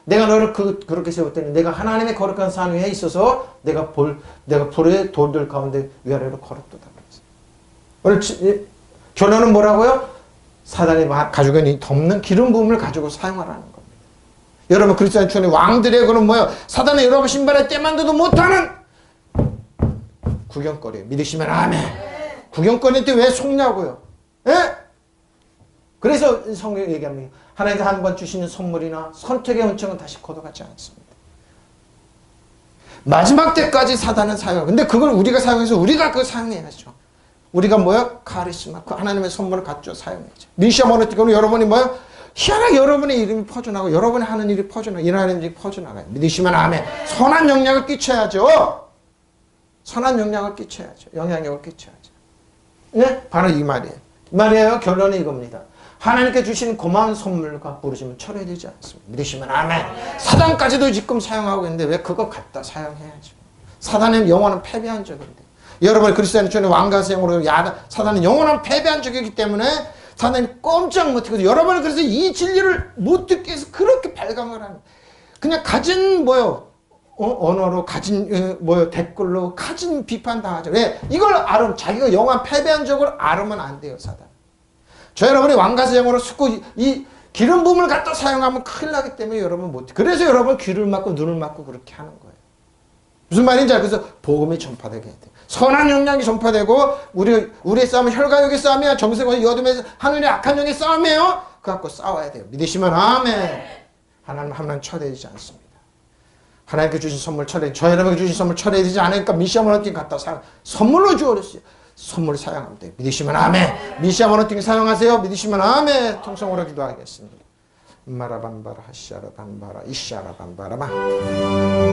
내가 너를 그렇게 세웠더니 내가 하나님의 거룩한 산 위에 있어서 내가 불의 돌들 가운데 위아래로 걸었도다. 오늘 결론은 뭐라고요? 사단이 가지고 있는 이 덮는 기름 부음을 가지고 사용하라는 겁니다. 여러분 그리스도인 주의 왕들의 그는 뭐예요? 사단이 여러분 신발에 때만져도 못하는 구경거리예요. 믿으시면 아멘. 구경거리인데 왜 속냐고요? 예? 그래서 성경이 얘기합니다. 하나님께서 한 번 주시는 선물이나 선택의 은총은 다시 걷어가지 않습니다. 마지막 때까지 사단은 사용해요. 근데 그걸 우리가 사용해서 우리가 그걸 사용해야죠. 우리가 뭐야? 카리스마, 그 하나님의 선물을 갖죠. 사용해야죠. 미시아모노티크는 여러분이 뭐야? 희한하게 여러분의 이름이 퍼져나가고 여러분이 하는 일이 퍼져나가고 일하는 일이 퍼져나가요. 믿으시면 아멘. 선한 영향을 끼쳐야죠. 선한 영향을 끼쳐야죠. 영향력을 끼쳐야죠. 네? 바로 이 말이에요. 이 말이에요. 결론은 이겁니다. 하나님께 주신 고마운 선물과 부르시면 철회되지 않습니다. 믿으시면 아멘. 사단까지도 지금 사용하고 있는데 왜 그거 갖다 사용해야죠. 사단의 영혼은 패배한 적인데. 여러분 그리스도인 주의 왕가생으로 사단은 영원한 패배한 적이기 때문에 사단이 꼼짝 못하고 여러분은 그래서 이 진리를 못 듣게 해서 그렇게 발광을 하는 그냥 가진 언어로 가진 댓글로 가진 비판 당하죠. 왜? 이걸 자기가 영원한 패배한 적을 알으면 안 돼요. 사단. 저 여러분이 왕가생으로 쓰고 이 기름 부음을 갖다 사용하면 큰일 나기 때문에 여러분 못해. 그래서 여러분 귀를 막고 눈을 막고 그렇게 하는 거예요. 무슨 말인지 알겠어? 복음이 전파되게 해야 돼. 선한 영향이 전파되고 우리의 싸움은 혈과육의 싸움이야. 정색과 여둠의 하늘의 악한 영의 싸움이에요. 그거 갖고 싸워야 돼요. 믿으시면 아멘. 하나님 철회되지 않습니다. 하나님께 주신 선물 저 여러분께 주신 선물 철회되지 않으니까 미시아모노팅 갖다 선물로 주어졌어요. 선물을 사용하면 돼요. 믿으시면 아멘. 미시아모노팅 사용하세요. 믿으시면 아멘. 통성으로 기도하겠습니다. 마라반바라 하시아라 반바라 이시아라 반바라마